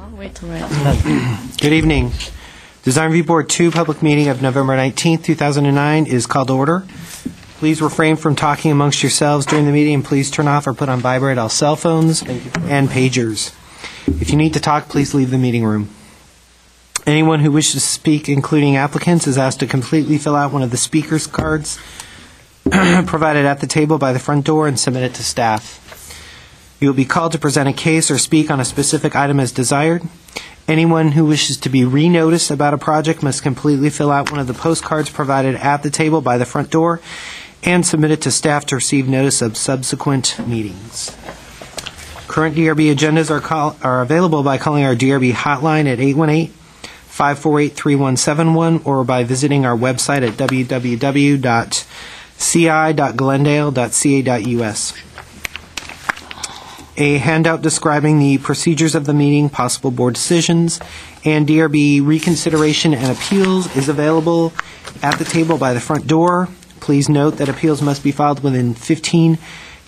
I'll wait till right. Good evening. Design Review Board 2 public meeting of November 19th, 2009 is called to order. Please refrain from talking amongst yourselves during the meeting, and please turn off or put on vibrate all cell phones and pagers. If you need to talk, please leave the meeting room. Anyone who wishes to speak, including applicants, is asked to completely fill out one of the speakers cards provided at the table by the front door and submit it to staff. You will be called to present a case or speak on a specific item as desired. Anyone who wishes to be re-noticed about a project must completely fill out one of the postcards provided at the table by the front door and submit it to staff to receive notice of subsequent meetings. Current DRB agendas are available by calling our DRB hotline at 818-548-3171 or by visiting our website at www.ci.glendale.ca.us. A handout describing the procedures of the meeting, possible board decisions, and DRB reconsideration and appeals is available at the table by the front door. Please note that appeals must be filed within 15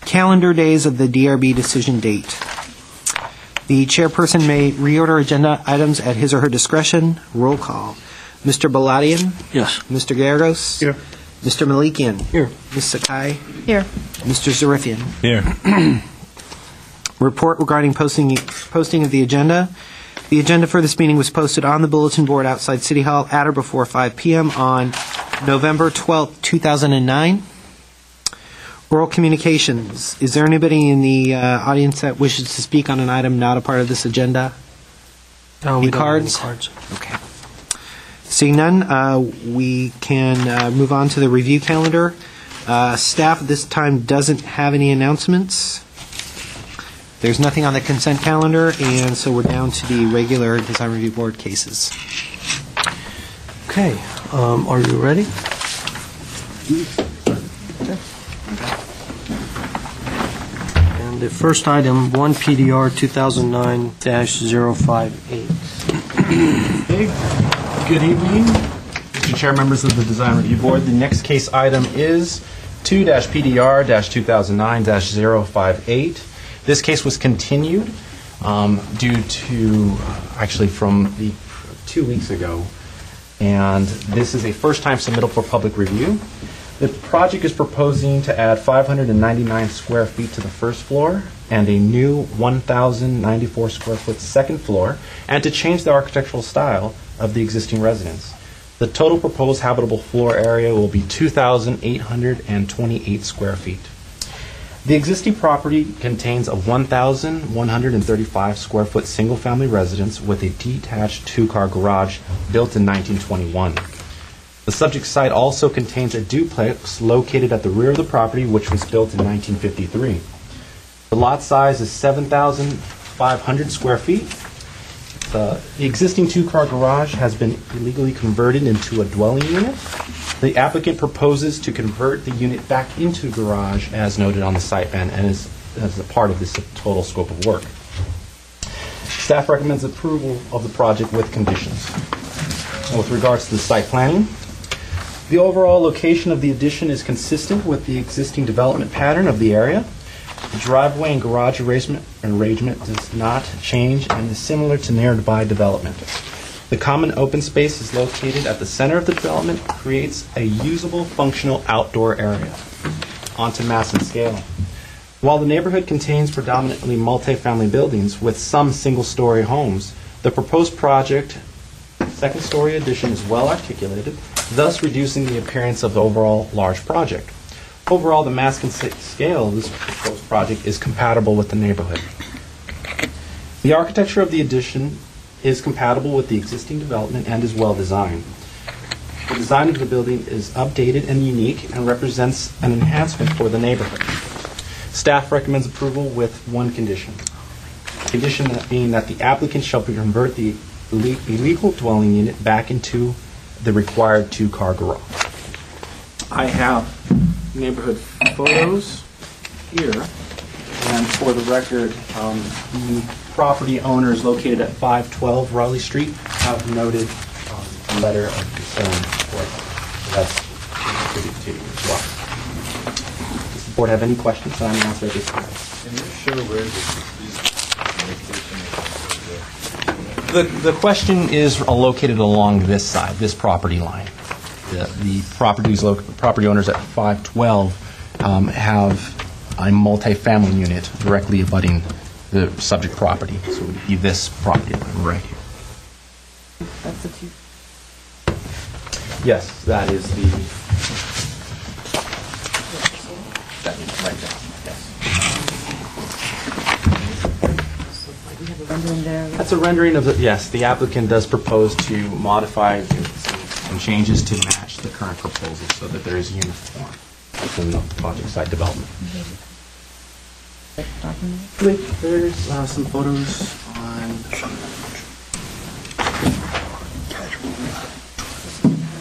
calendar days of the DRB decision date. The chairperson may reorder agenda items at his or her discretion. Roll call. Mr. Baladian? Yes. Mr. Garagos? Here. Mr. Malikian? Here. Ms. Sakai? Here. Mr. Zarifian? Here. Report regarding posting of the agenda. The agenda for this meeting was posted on the bulletin board outside City Hall at or before 5 p.m. on November 12, 2009. Oral communications. Is there anybody in the audience that wishes to speak on an item not a part of this agenda? No, Any we don't have any cards? cards. Okay. Seeing none, we can move on to the review calendar. Staff at this time doesn't have any announcements. There's nothing on the consent calendar, and so we're down to the regular Design Review Board cases. Okay. Are you ready? Okay. And the first item, 1 PDR 2009-058. Hey, good evening, Mr. Chair, members of the Design Review Board. The next case item is 2-PDR-2009-058. This case was continued due to, actually from 2 weeks ago, and this is a first-time submittal for public review. The project is proposing to add 599 square feet to the first floor and a new 1,094 square foot second floor, and to change the architectural style of the existing residence. The total proposed habitable floor area will be 2,828 square feet. The existing property contains a 1,135 square foot single-family residence with a detached two-car garage built in 1921. The subject site also contains a duplex located at the rear of the property, which was built in 1953. The lot size is 7,500 square feet. The existing two-car garage has been illegally converted into a dwelling unit. The applicant proposes to convert the unit back into a garage as noted on the site plan and as a part of this total scope of work. Staff recommends approval of the project with conditions. And with regards to the site planning, the overall location of the addition is consistent with the existing development pattern of the area. The driveway and garage arrangement does not change and is similar to nearby development. The common open space is located at the center of the development, creates a usable, functional outdoor area. On to mass and scale. While the neighborhood contains predominantly multifamily buildings with some single-story homes, the proposed project second-story addition is well articulated, thus reducing the appearance of the overall large project. Overall, the mass and scale of this proposed project is compatible with the neighborhood. The architecture of the addition is compatible with the existing development and is well designed. The design of the building is updated and unique and represents an enhancement for the neighborhood. Staff recommends approval with one condition. Condition that being that the applicant shall convert the illegal dwelling unit back into the required two-car garage. I have neighborhood photos here, and for the record, the property owners located at 512 Raleigh Street have noted a letter of concern for them. So that's distributed to you as well. Does the board have any questions that I'm answering at this time? Can you show where this location is? The question is located along this side, this property line. The property owners at 512 have a multifamily unit directly abutting the subject property. So it would be this property line right here. That's the two. Yes, that is the... That is right there, yes. We have a rendering there. That's a rendering of the, yes, the applicant does propose to modify some changes to match the current proposal so that there is uniform within the project site development. There's some photos on...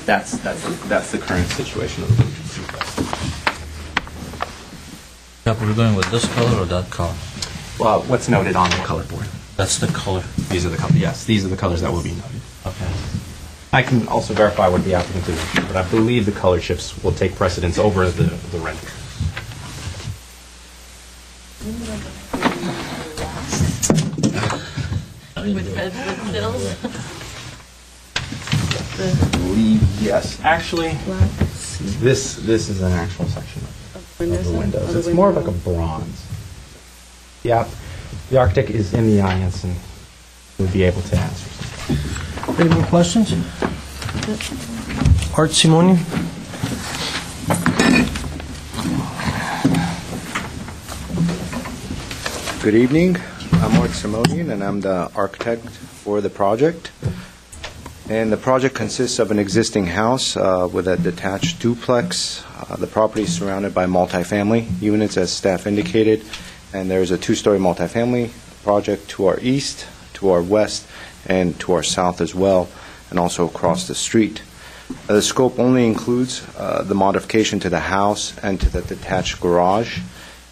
That's the current situation of the Yep, we're going with this color or that color? Well, what's noted on the color board? That's the color. These are the colors. Yes, these are the colors that will be noted. Okay. I can also verify what the applicant is, but I believe the color chips will take precedence over the render. With red sills. I believe, yes. Actually, Black. this is an actual section of the windows. It's more of like a bronze. Yeah, the architect is in the audience and would be able to answer. Any more questions? Art Simoni? Good evening. I'm Art Simonian, and I'm the architect for the project. And the project consists of an existing house with a detached duplex. The property is surrounded by multifamily units, as staff indicated, and there's a two-story multifamily project to our east, to our west, and to our south as well, and also across the street. The scope only includes the modification to the house and to the detached garage.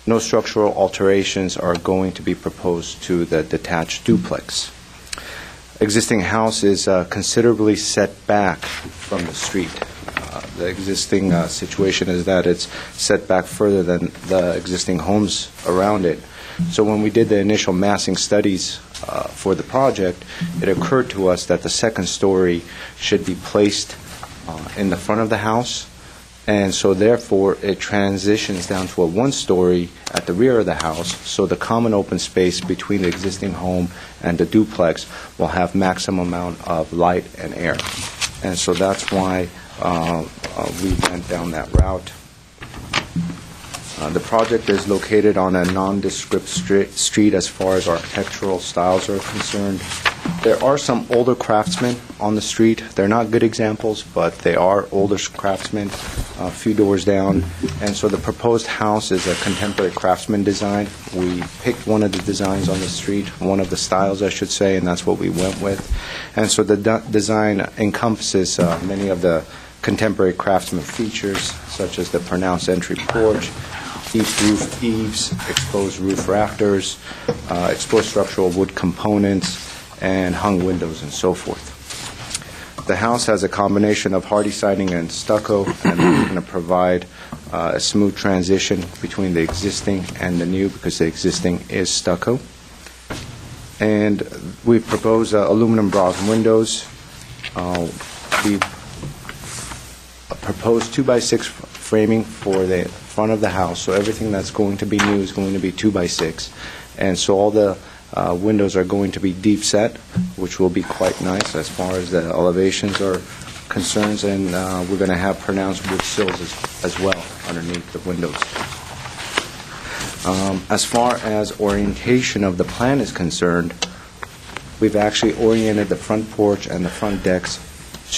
No structural alterations are going to be proposed to the detached duplex. Existing house is considerably set back from the street. The existing situation is that it's set back further than the existing homes around it. So when we did the initial massing studies for the project, it occurred to us that the second story should be placed in the front of the house, and so therefore it transitions down to a one-story at the rear of the house, so the common open space between the existing home and the duplex will have maximum amount of light and air. And so that's why we went down that route. The project is located on a nondescript street as far as architectural styles are concerned. There are some older craftsmen on the street. They're not good examples, but they are older craftsmen, a few doors down. And so the proposed house is a contemporary craftsman design. We picked one of the designs on the street, one of the styles, I should say, and that's what we went with. And so the design encompasses many of the contemporary craftsman features, such as the pronounced entry porch, east roof eaves, exposed roof rafters, exposed structural wood components, and hung windows and so forth. The house has a combination of hardy siding and stucco, and we're going to provide a smooth transition between the existing and the new because the existing is stucco. And we propose aluminum bronze windows. We proposed 2x6 framing for the front of the house, so everything that's going to be new is going to be 2x6. And so all the windows are going to be deep set, which will be quite nice as far as the elevations are concerned, and we're going to have pronounced wood sills as well underneath the windows. As far as orientation of the plan is concerned, we've actually oriented the front porch and the front decks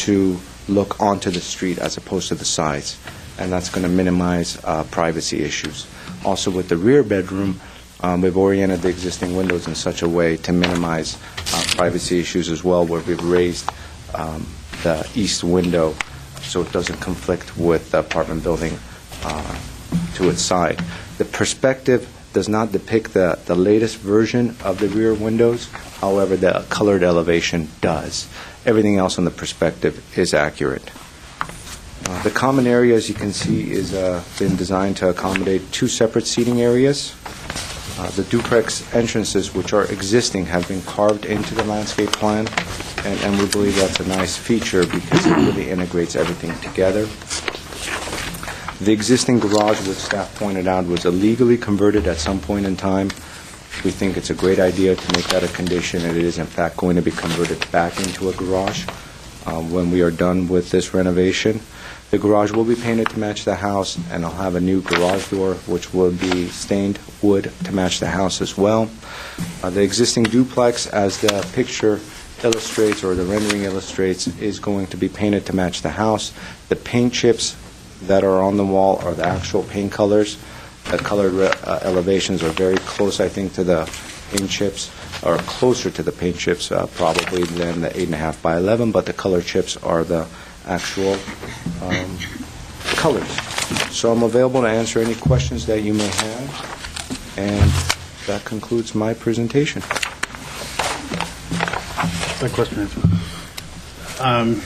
to look onto the street as opposed to the sides, and that's going to minimize privacy issues. Also with the rear bedroom, we've oriented the existing windows in such a way to minimize privacy issues as well, where we've raised the east window so it doesn't conflict with the apartment building to its side. The perspective does not depict the latest version of the rear windows. However, the colored elevation does. Everything else on the perspective is accurate. The common area, as you can see, is been designed to accommodate two separate seating areas. The duplex entrances, which are existing, have been carved into the landscape plan, and we believe that's a nice feature because it really integrates everything together. The existing garage, which staff pointed out, was illegally converted at some point in time. We think it's a great idea to make that a condition, and it is in fact going to be converted back into a garage when we are done with this renovation. The garage will be painted to match the house, and I'll have a new garage door, which will be stained wood to match the house as well. The existing duplex, as the picture illustrates, or the rendering illustrates, is going to be painted to match the house. The paint chips that are on the wall are the actual paint colors. The colored elevations are very close, I think, to the paint chips, or closer to the paint chips probably than the 8.5 by 11, but the color chips are the actual colors. So I'm available to answer any questions that you may have, and that concludes my presentation. My question is,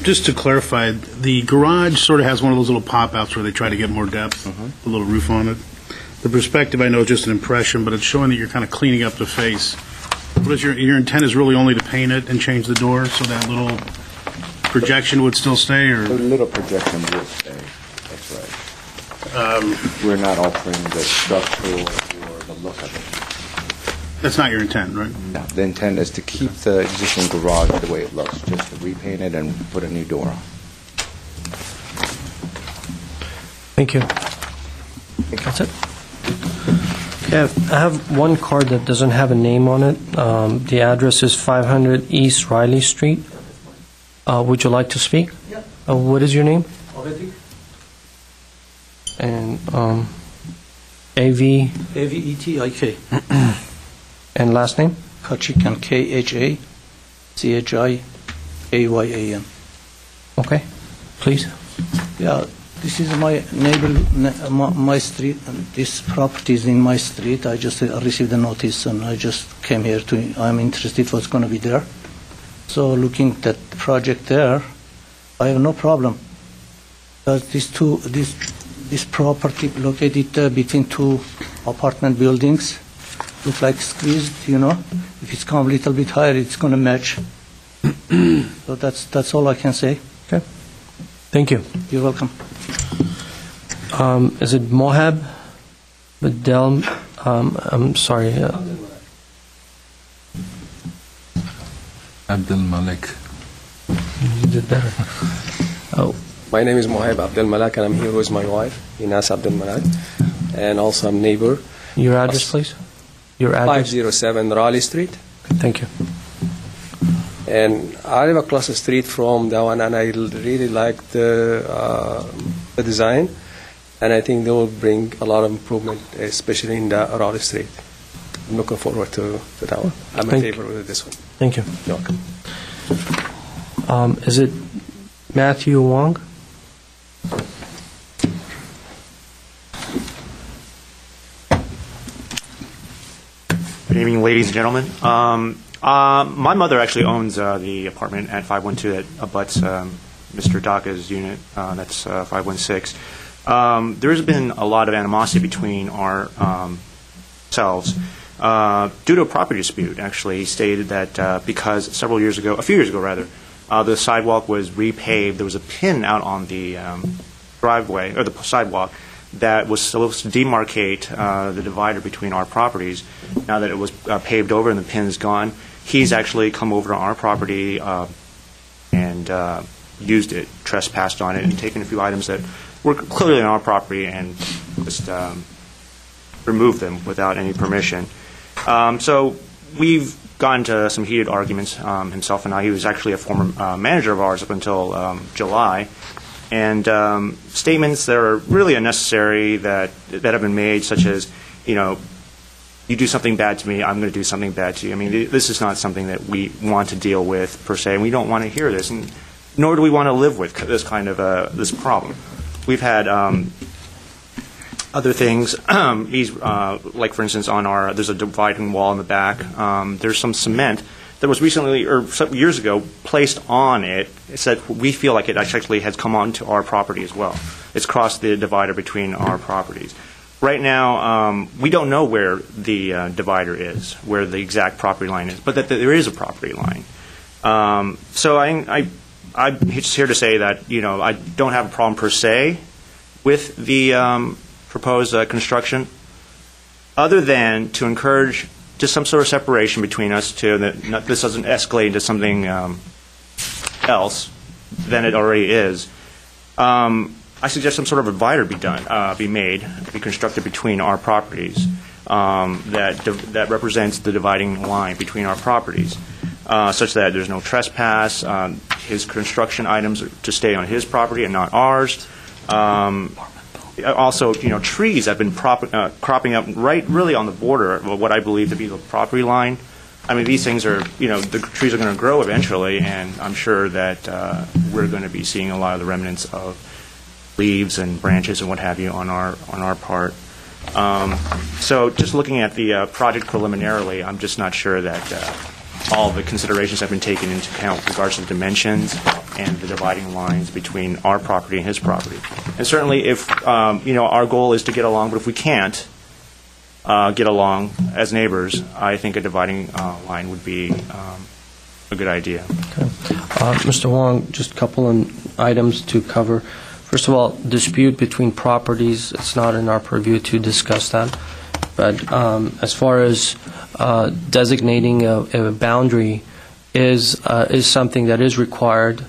just to clarify, the garage sort of has one of those little pop-outs where they try to get more depth, a little roof on it. The perspective, I know, is just an impression, but it's showing that you're kind of cleaning up the face. What is your intent is really only to paint it and change the door so that little projection would still stay, or? The little projection will stay, that's right. We're not altering the structure or the look of it. That's not your intent, right? No, the intent is to keep the existing garage the way it looks, just to repaint it and put a new door on. Thank you. That's it? Okay, I have one card that doesn't have a name on it. The address is 500 East Riley Street. Would you like to speak? Yep. What is your name? Already? And A.V. A-V-E-T-I-K. and last name? Kachikan, K-H-A-C-H-I-A-Y-A-N. Okay, please. Yeah, this is my neighbor, my street, and this property is in my street. I just received a notice, and I just came here I'm interested what's going to be there. So looking at the project there, I have no problem. Because this property located between two apartment buildings look like squeezed, If it's come a little bit higher, it's going to match. So that's all I can say. Okay. Thank you. You're welcome. Is it Mohab? Bedel? I'm sorry. Abdul Malik. You did better. Oh, My name is Mohab Abdel Malak, and I'm here with my wife, Inas Abdel Malak, and also I'm neighbor. your address, please. Your address. 507 Raleigh Street. Thank you. And I live across the street from that one, and I really like the design, and I think they will bring a lot of improvement, especially in the Raleigh Street. I'm looking forward to that one. I'm in favor with this one. Thank you. You're welcome. Is it Matthew Wong? Good evening, ladies and gentlemen. My mother actually owns the apartment at 512 that abuts Mr. Daka's unit. That's 516. There's been a lot of animosity between our selves due to a property dispute. Actually, he stated that because a few years ago, the sidewalk was repaved. There was a pin out on the driveway or the sidewalk that was supposed to demarcate the divider between our properties. Now that it was paved over and the pin's gone, he's actually come over to our property and used it, trespassed on it, and taken a few items that were clearly on our property and just removed them without any permission. So we've gotten into some heated arguments, himself and I. He was actually a former manager of ours up until July. And statements that are really unnecessary that have been made, such as, you do something bad to me, I'm going to do something bad to you. I mean, this is not something that we want to deal with, per se, and we don't want to hear this, and nor do we want to live with this kind of this problem. We've had other things. Like, for instance, there's a dividing wall in the back. There's some cement that was recently, or some years ago, placed on it. It said we feel like it actually has come onto our property as well. It's crossed the divider between our properties. right now, we don't know where the divider is, where the exact property line is, but that there is a property line. So I'm just here to say that, you know, I don't have a problem per se with the proposed construction, other than to encourage just some sort of separation between us two, that this doesn't escalate into something else than it already is. I suggest some sort of a divider be constructed between our properties that represents the dividing line between our properties, such that there's no trespass. His construction items are to stay on his property and not ours. Also, you know, trees have been cropping up really on the border of what I believe to be the property line. I mean, these things are, you know, the trees are going to grow eventually, and I'm sure that we're going to be seeing a lot of the remnants of leaves and branches and what have you on our part. So just looking at the project preliminarily, I'm just not sure that all the considerations have been taken into account with regards to the dimensions and the dividing lines between our property and his property. And certainly if, you know, our goal is to get along, but if we can't get along as neighbors, I think a dividing line would be a good idea. Okay. Mr. Wong, just a couple of items to cover. First of all, dispute between properties, it's not in our purview to discuss that. But as far as designating a boundary is something that is required,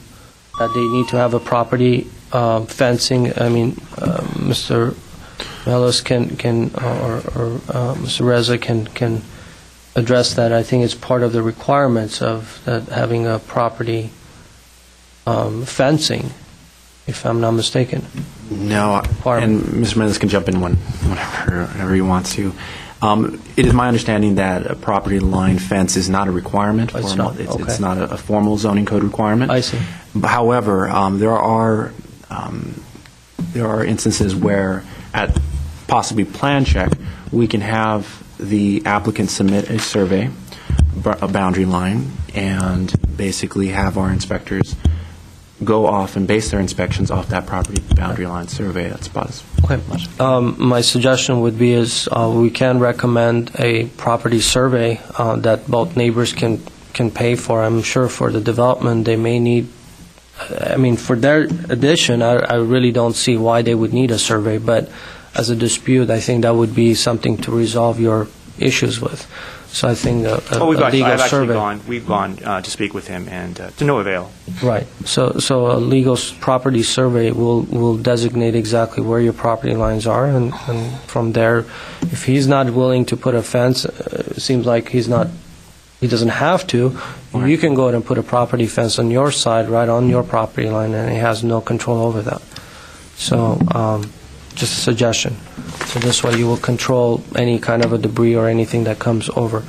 that they need to have a property fencing. I mean, Mr. Melos can or Mr. Reza can address that. I think it's part of the requirements of having a property fencing, if I'm not mistaken. No, and Mr. Melos can jump in whenever he wants to. It is my understanding that a property line fence is not a requirement. It's not. Okay. It's not a formal zoning code requirement. I see. However, there are instances where, at possibly plan check, we can have the applicant submit a survey, a boundary line, and basically have our inspectors go off and base their inspections off that property boundary line survey. That's about as much. My suggestion would be we can recommend a property survey that both neighbors can pay for. I'm sure for the development they may need. I mean, for their addition, I really don't see why they would need a survey. But as a dispute, I think that would be something to resolve your issues with. So I think a legal survey. We've gone to speak with him, and to no avail. Right. So a legal property survey will designate exactly where your property lines are, and from there, if he's not willing to put a fence, it seems like he doesn't have to. Right. You can go ahead and put a property fence on your side, right on your property line, and he has no control over that. So just a suggestion. So this way you will control any kind of a debris or anything that comes over.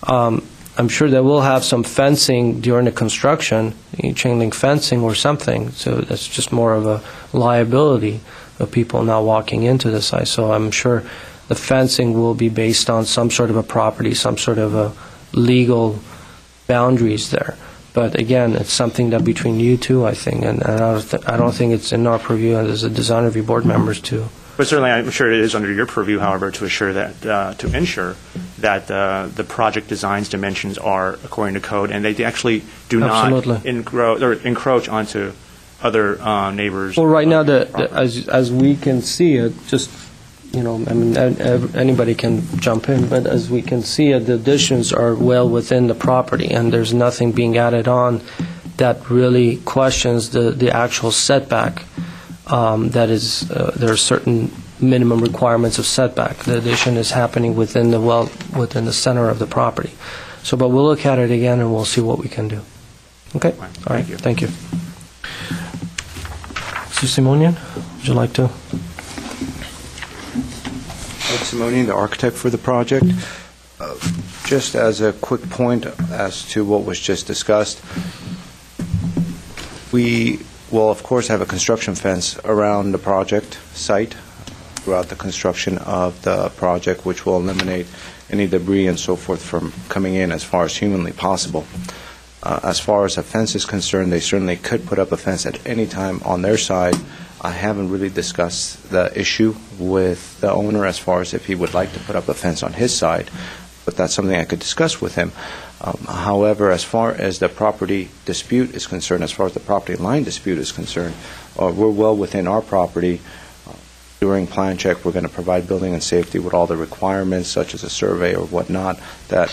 I'm sure they will have some fencing during the construction, chain link fencing or something, so that's just more of a liability of people not walking into the site. So I'm sure the fencing will be based on some sort of a property, some sort of a legal boundaries there. But again, it's something that between you two, I think, and I don't think it's in our purview as a design review board members to. But certainly, I'm sure it is under your purview, however, to ensure that the project design's dimensions are according to code, and they actually do not encroach onto other neighbors. Well, right now, as we can see it, just I mean, anybody can jump in, but as we can see it, the additions are well within the property, and there's nothing being added on that really questions the actual setback. That is, there are certain minimum requirements of setback. The addition is happening within the center of the property. So, but we'll look at it again and we'll see what we can do. Okay? All right. Thank you. Mr. Simonian, would you like to? Ed Simonian, the architect for the project. Just as a quick point as to what was just discussed, we will, of course, have a construction fence around the project site throughout the construction of the project, which will eliminate any debris and so forth from coming in as far as humanly possible. As far as a fence is concerned, they certainly could put up a fence at any time on their side I haven't really discussed the issue with the owner as far as if he would like to put up a fence on his side, but that's something I could discuss with him. However, as far as the property dispute is concerned, as far as the property line dispute is concerned, we're well within our property. During plan check, we're going to provide building and safety with all the requirements, such as a survey or whatnot, that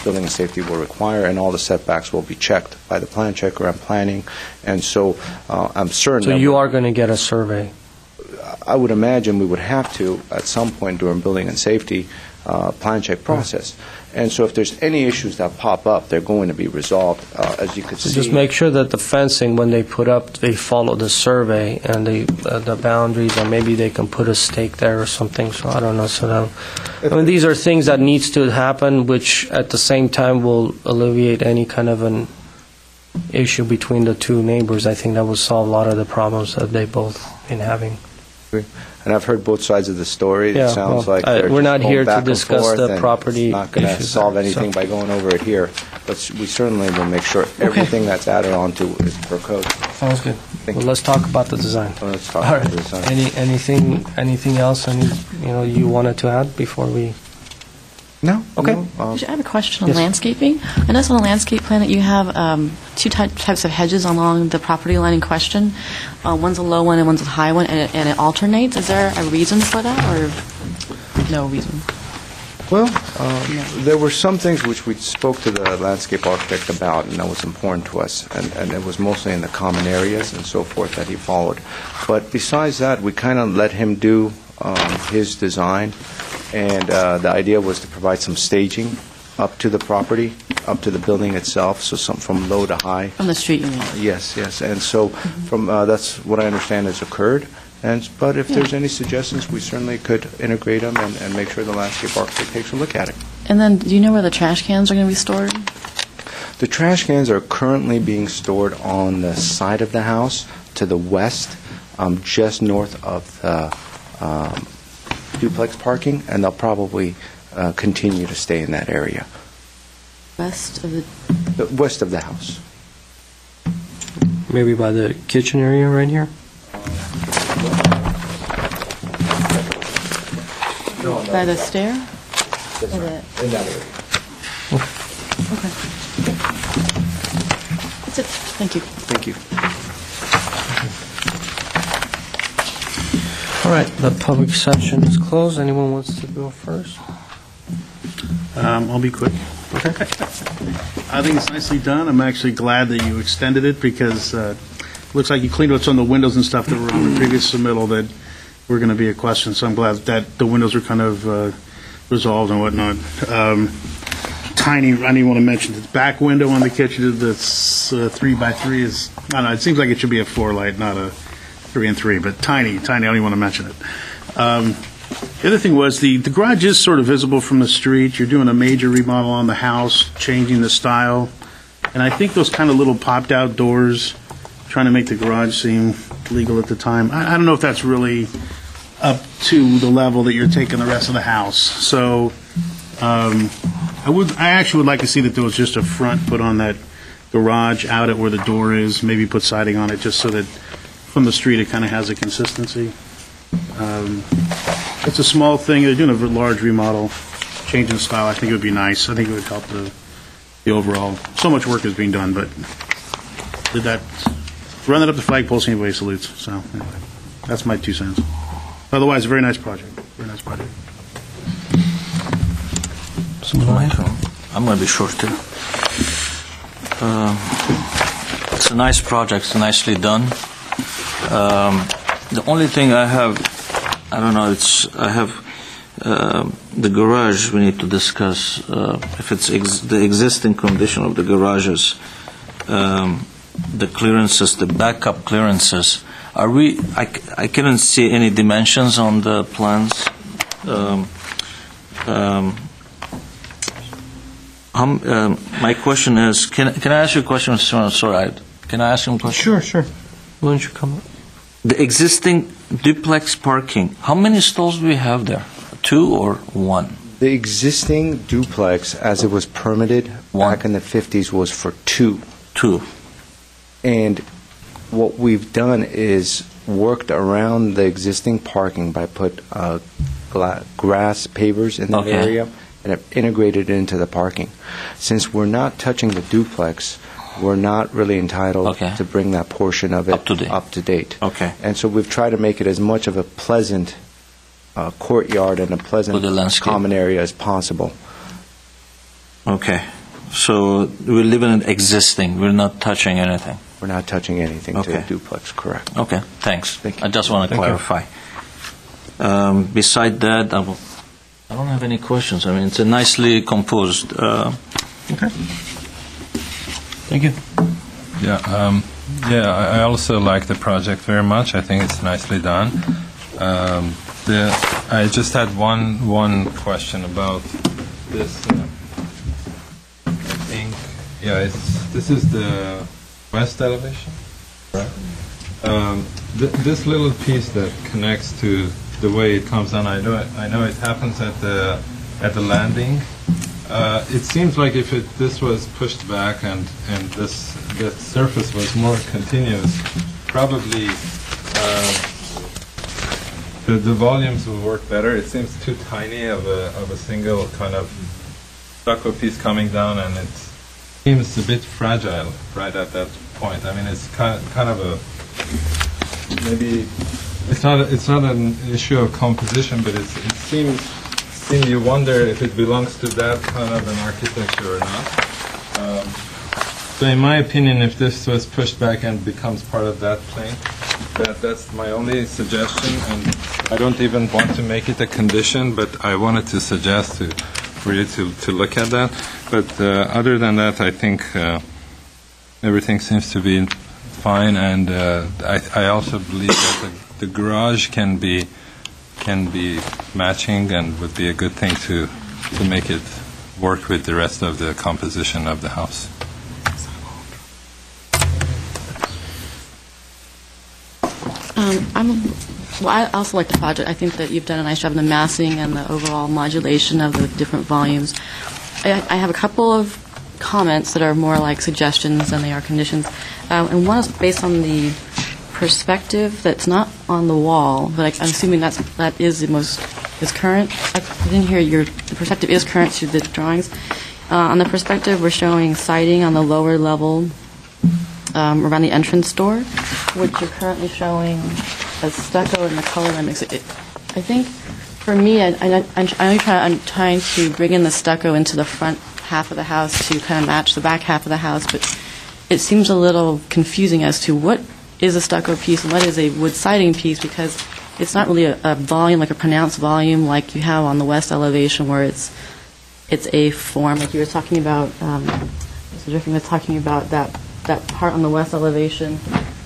building and safety will require, and all the setbacks will be checked by the plan checker and planning. And so I'm certain... So you are going to get a survey? I would imagine we would have to, at some point during building and safety plan check process. And so if there's any issues that pop up, they're going to be resolved, as you could see. Just make sure that the fencing, when they put up, they follow the survey and the boundaries, or maybe they can put a stake there or something, so I don't know. So I mean, these are things that needs to happen, which at the same time will alleviate any kind of an issue between the two neighbors. I think that will solve a lot of the problems that they've both been having. And I've heard both sides of the story. Yeah, It sounds well, like they're we're not just here going to back and discuss forth, the and property it's not going to issues, solve so- anything by going over it here. But we certainly will make sure everything that's added on to is per code. Sounds good. Thank Well, you. let's talk about the design. Well, let's talk All about right. the design. Anything else you wanted to add before we... No. Okay. no, I have a question on Yes. landscaping. I noticed on the landscape plan that you have two types of hedges along the property line in question. One's a low one and one's a high one, and it alternates. Is there a reason for that, or no reason? Well, there were some things which we spoke to the landscape architect about, and that was important to us, and it was mostly in the common areas and so forth that he followed. But besides that, we kind of let him do his design, and the idea was to provide some staging up to the property, up to the building itself, so some from low to high. From the street, you mean? Yes, yes, and so from that's what I understand has occurred. But if there's any suggestions, we certainly could integrate them and make sure the landscape architect takes a look at it. And then, do you know where the trash cans are going to be stored? The trash cans are currently being stored on the side of the house to the west, just north of the duplex parking, and they'll probably continue to stay in that area. West of the... West of the house. Maybe by the kitchen area right here? By the stair? In that area. Okay. That's it. Thank you. Thank you. All right, the public session is closed. Anyone wants to go first? I'll be quick. Okay. I think it's nicely done. I'm actually glad that you extended it because it looks like you cleaned up some of the windows and stuff that were on the previous submittal that were going to be a question. So I'm glad that the windows are kind of resolved and whatnot. Tiny, I didn't even want to mention the back window on the kitchen that's 3x3 is, I don't know, it seems like it should be a 4-light, not a 3-and-3, but tiny. I don't even want to mention it. The other thing was the garage is sort of visible from the street. You're doing a major remodel on the house, changing the style. And I think those kind of little popped out doors, trying to make the garage seem legal at the time. I don't know if that's really up to the level that you're taking the rest of the house. So I actually would like to see that there was just a front put on that garage out at where the door is, maybe put siding on it just so that from the street it kind of has a consistency. It's a small thing. They're doing a large remodel, changing the style. I think it would be nice. I think it would help the overall. So much work is being done, but did that run it up the flagpoles anyway, salutes. So anyway, that's my 2 cents. Otherwise, a very nice project. Very nice project. I'm going to be short too. It's a nice project. It's nicely done. The only thing I have, I don't know, I have the garage we need to discuss. If it's the existing condition of the garages, the clearances, the backup clearances, I couldn't see any dimensions on the plans. My question is, can I ask you a question? Sorry, can I ask you a question? Sure. Why don't you come up? The existing duplex parking, how many stalls do we have there? 2 or 1? The existing duplex, as it was permitted back in the 50s, was for 2. 2. And what we've done is worked around the existing parking by put grass pavers in that Okay. area and have integrated it into the parking. Since we're not touching the duplex, we're not really entitled Okay. to bring that portion of it Up to date. Okay. And so we've tried to make it as much of a pleasant courtyard and a pleasant For the landscape. common area as possible. Okay. So we're living in existing. We're not touching anything. We're not touching anything to the Okay. duplex, correct. Okay. Thanks. Thank you. I just want to clarify. Beside that, I don't have any questions. I mean, it's a nicely composed. Okay. Thank you. I also like the project very much. I think it's nicely done. I just had one question about this. I think, this is the west elevation, right? This little piece that connects to the way it comes down. I know it happens at the landing. It seems like if this was pushed back and the surface was more continuous, probably the volumes will work better. It seems too tiny of a single kind of stucco piece coming down, and it seems a bit fragile right at that point. I mean, it's kind of a maybe it's not an issue of composition, but it seems. You wonder if it belongs to that kind of an architecture or not. So in my opinion, if this was pushed back and becomes part of that plane, that's my only suggestion, and I don't even want to make it a condition, but I wanted to suggest for you to look at that. But other than that, I think everything seems to be fine, and I also believe that the garage can be matching and would be a good thing to make it work with the rest of the composition of the house. I also like the project. I think that you've done a nice job in the massing and the overall modulation of the different volumes. I have a couple of comments that are more like suggestions than they are conditions. And one is based on the perspective that's not on the wall, but I'm assuming that is is current. I didn't hear the perspective is current to the drawings. On the perspective, we're showing siding on the lower level around the entrance door, which you're currently showing as stucco in the color that makes it. I think for me, I'm trying to bring in the stucco into the front half of the house to kind of match the back half of the house, but it seems a little confusing as to what is a stucco piece and what is a wood siding piece, because it's not really a volume, like a pronounced volume like you have on the west elevation where it's a form, like you were talking about, Mr. Griffin was talking about that part on the west elevation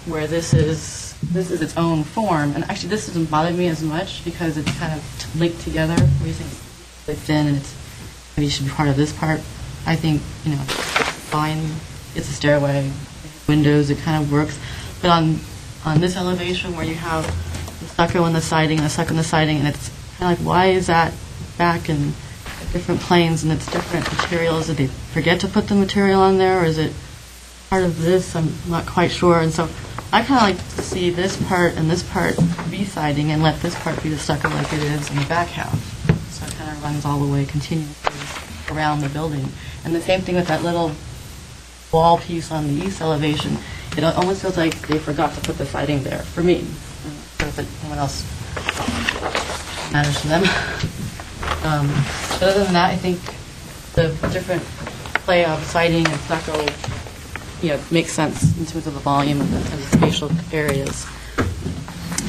where this is its own form. And actually this doesn't bother me as much because it's kind of linked together, where you think it's really thin and maybe it should be part of this part. I think, fine, it's a stairway, windows, it kind of works. But on this elevation where you have the stucco and the siding and the stucco and the siding, and it's kind of like, why is that back in different planes and it's different materials? Did they forget to put the material on there, or is it part of this? I'm not quite sure. And so I kind of like to see this part and this part be siding and let this part be the stucco like it is in the back half. So it kind of runs all the way continuously around the building. And the same thing with that little wall piece on the east elevation. It almost feels like they forgot to put the siding there, for me. I don't know if anyone else matters to them. But other than that, I think the different play of siding and stucco makes sense in terms of the volume and the spatial areas.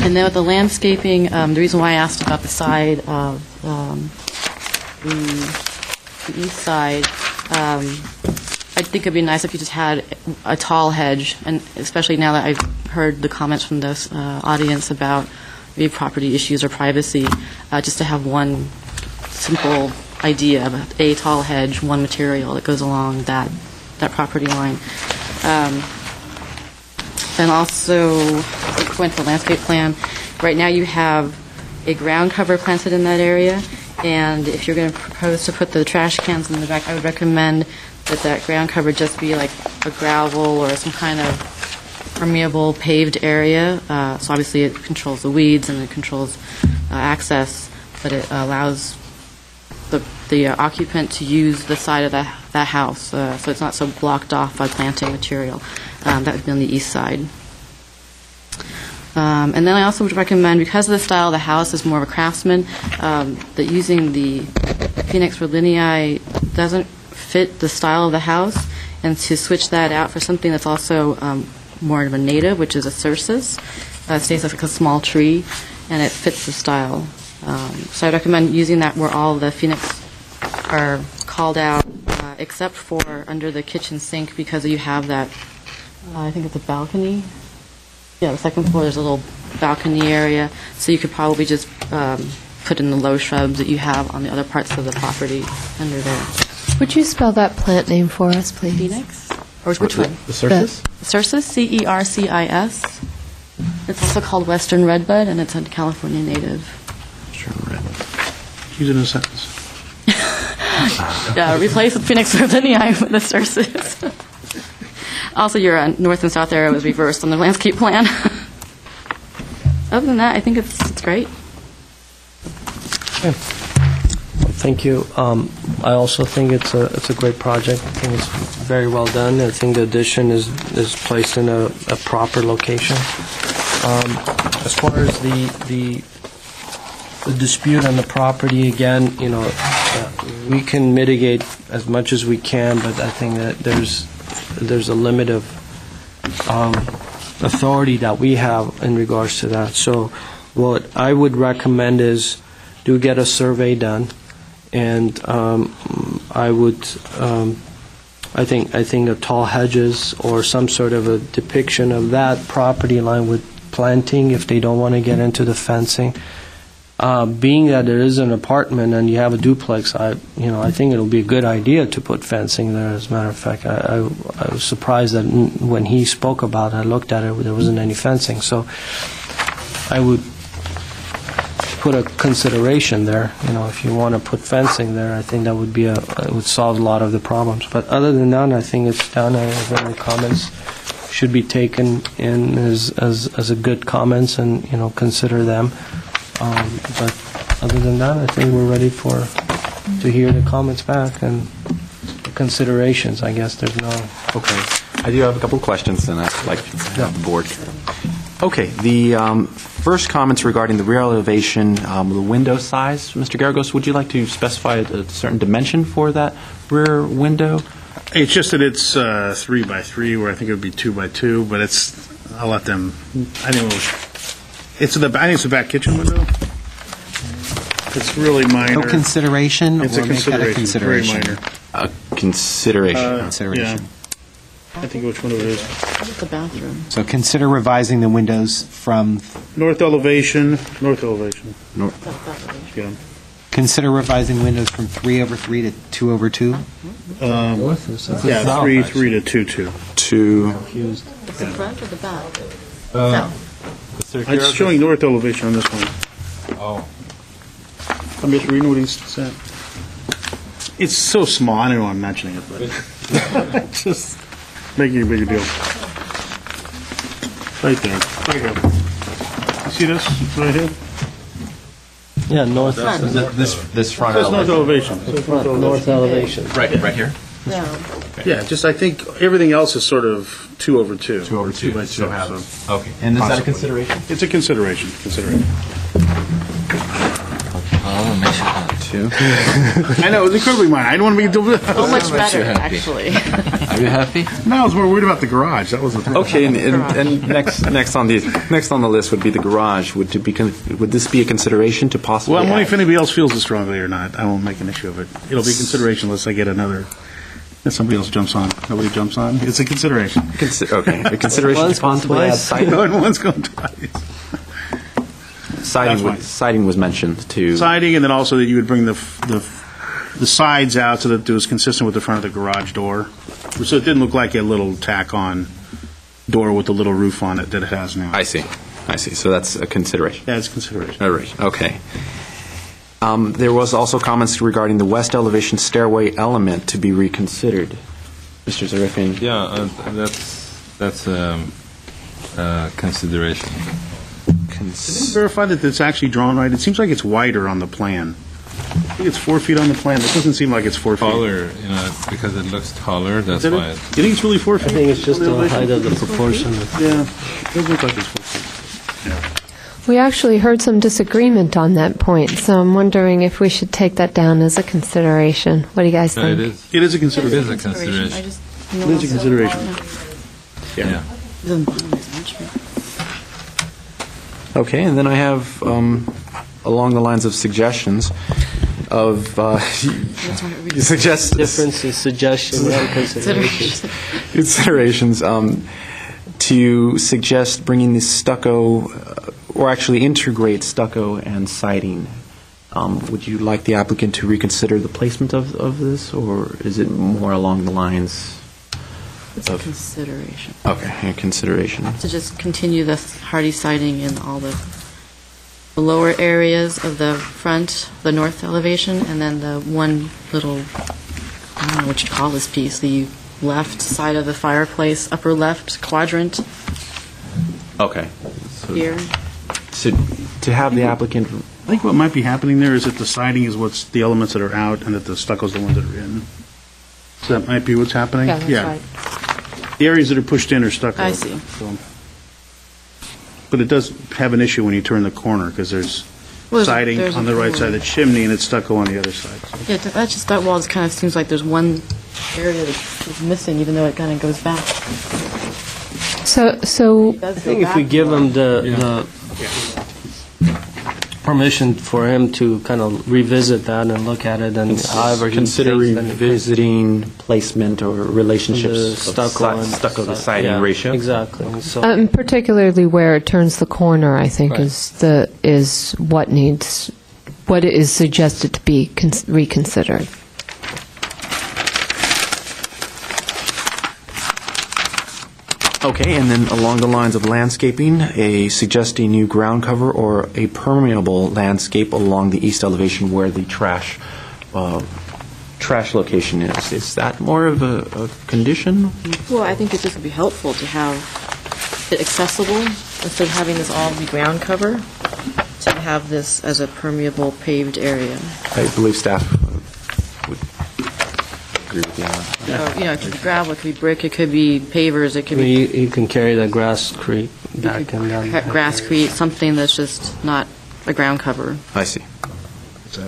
And then with the landscaping, the reason why I asked about the side of the east side, I think it'd be nice if you just had a tall hedge, and especially now that I've heard the comments from this audience about maybe property issues or privacy, just to have one simple idea of a tall hedge, one material that goes along that property line. And also, going to the landscape plan, right now you have a ground cover planted in that area, and if you're going to propose to put the trash cans in the back, I would recommend that ground cover just be like a gravel or some kind of permeable paved area, so obviously it controls the weeds and it controls access, but it allows the occupant to use the side of that house, so it's not so blocked off by planting material. That would be on the east side. And then I also would recommend, because of the style of the house is more of a craftsman, that using the Phoenix Rolinii doesn't fit the style of the house, and to switch that out for something that's also more of a native, which is a cercis. It stays like a small tree, and it fits the style. So I recommend using that where all the Phoenix are called out, except for under the kitchen sink, because you have that, I think it's a balcony. Yeah, the second floor, there's a little balcony area, so you could probably just put in the low shrubs that you have on the other parts of the property under there. Would you spell that plant name for us, please? Phoenix? Or which one? The cercis? Cercis, C-E-R-C-I-S. It's also called Western Redbud, and it's a California native. Use it in a sentence. Yeah, replace the Phoenix Rolinii with the cercis. Also, your north and south area was reversed on the landscape plan. Other than that, I think it's great. Thank you. I also think it's a great project. I think it's very well done. I think the addition is placed in a proper location. As far as the dispute on the property, again, we can mitigate as much as we can, but I think that there's a limit of authority that we have in regards to that. So what I would recommend is do get a survey done, and I think the tall hedges or some sort of a depiction of that property line with planting, if they don't want to get into the fencing. Being that there is an apartment and you have a duplex, I think it'll be a good idea to put fencing there. As a matter of fact, I was surprised that when he spoke about it, I looked at it, there wasn't any fencing. So I would put a consideration there. If you want to put fencing there, I think that would be it would solve a lot of the problems. But other than that, I think it's done. I think any comments should be taken in as a good comments, and consider them. But other than that, I think we're ready to hear the comments back and considerations. I guess there's no. Okay. I do have a couple of questions, and I'd like to have the board. Okay. The first comments regarding the rear elevation, the window size. Mr. Garagos, would you like to specify a certain dimension for that rear window? It's just that it's 3 by 3, where I think it would be 2 by 2, but I'll let them. I think it's the back kitchen window. It's really minor. No consideration, it's or a make that a consideration. consideration? Very minor. Consideration. Consideration. Yeah. I think which one it is. It's the bathroom. So consider revising the windows from. North elevation. Yeah. Consider revising windows from 3/3 to 2/2. Yeah, 3 to 2. It's the front or the back? No. It's showing north elevation on this one. Oh. I'm just reading what he said. It's so small. I don't know why I'm mentioning it, but just making a bigger deal. Right there. Right here. You see this? Right here? Yeah, north. This front That's north elevation. North elevation. Right here. No. Yeah, just I think everything else is sort of 2/2. 2/2. 2 by 2. So have So. Okay. And is that a consideration? It's a consideration. Oh, makes you happy. Two. I know, it's incredibly minor. I don't want to be... So much better, happy. actually. Are you happy? No, I was more worried about the garage. That was the thing. Okay, and next on the list would be the garage. Would this be a consideration to possibly? Well, I'm wondering add- if anybody else feels as strongly or not. I won't make an issue of it. It'll be a consideration unless I get another... If somebody else jumps on. Nobody jumps on. It's a consideration. Okay, a consideration to possibly add siding. Going once, going twice. Siding was mentioned too. Siding, and then also that you would bring the sides out so that it was consistent with the front of the garage door. So it didn't look like a little tack-on door with a little roof on it that it has now. I see. So that's a consideration. Yeah, it's a consideration. All right. Okay. There was also comments regarding the west elevation stairway element to be reconsidered. Mr. Zarifian. Yeah, that's consideration. Can you verify that it's actually drawn right? It seems like it's wider on the plan. I think it's 4 feet on the plan. It doesn't seem like it's 4 feet. Taller, because it looks taller, that's Is it? why. You think it's really 4 feet? I think it's just on the elevation? height of the proportion. Yeah, it does look like it's 4 feet. Yeah. We actually heard some disagreement on that point, so I'm wondering if we should take that down as a consideration. What do you guys No, think? it is. It is a It consideration. is a consideration. I just, It is a consideration. Yeah. It doesn't bother me as much, but- Okay, and then I have, along the lines of suggestions, of, you suggest Difference in suggestion and consideration. considerations, to suggest bringing the stucco, or actually integrate stucco and siding. Would you like the applicant to reconsider the placement of this, or is it more along the lines? It's a consideration. Okay, a consideration. To just continue the hardy siding in all the lower areas of the front, the north elevation, and then the one little, I don't know what you call this piece, the left side of the fireplace, upper left quadrant Okay. So, here. to have the applicant, I think what might be happening there is that the siding is what's the elements that are out, and that the stucco's the ones that are in. So that might be what's happening? Yeah, that's right. The areas that are pushed in are stucco. I see. So- But it does have an issue when you turn the corner, because there's Well, siding there's on a the right corner. side of the chimney, and it's stucco on the other side. So- Yeah, that wall just kind of seems like there's one area that's missing, even though it kind of goes back. So I think if we give him the permission for him to kind of revisit that and look at it, and however he consider thinks, then revisiting placement or relationships the of stucco and stucco to siding yeah, ratio. Exactly. So particularly where it turns the corner, I think, Right. is what is suggested to be reconsidered. Okay, and then along the lines of landscaping, suggest a new ground cover or a permeable landscape along the east elevation where the trash location is. Is that more of a condition? Well, I think it just would be helpful to have it accessible, instead of having this all be ground cover, to have this as a permeable paved area. I believe staff would agree with you on that. So, it could be gravel, it could be brick, it could be pavers, it I could be mean, you can carry the grass creek back and down. grasscrete, something that's just not a ground cover. I see. So,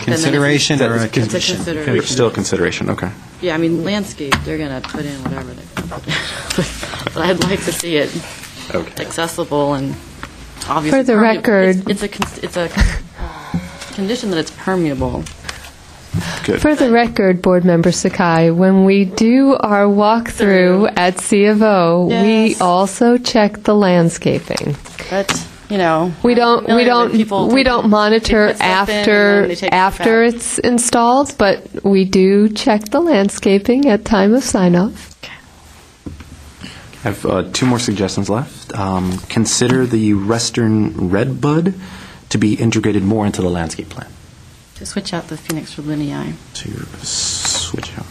Consideration or a It's a condition? consideration. still consideration, okay. Yeah, I mean, landscape, they're going to put in whatever they put in. But I'd like to see it Okay. accessible and obviously. For the record- It's a condition that it's permeable. Good. For the record, Board Member Sakai, when we do our walkthrough at C of O, we Yes. also check the landscaping. But, We don't monitor They put stuff in and after then they take it after back. it's installed, but we do check the landscaping at time of sign off. I have two more suggestions left. Consider the western redbud to be integrated more into the landscape plan. to switch out the Phoenix Linii. To switch out.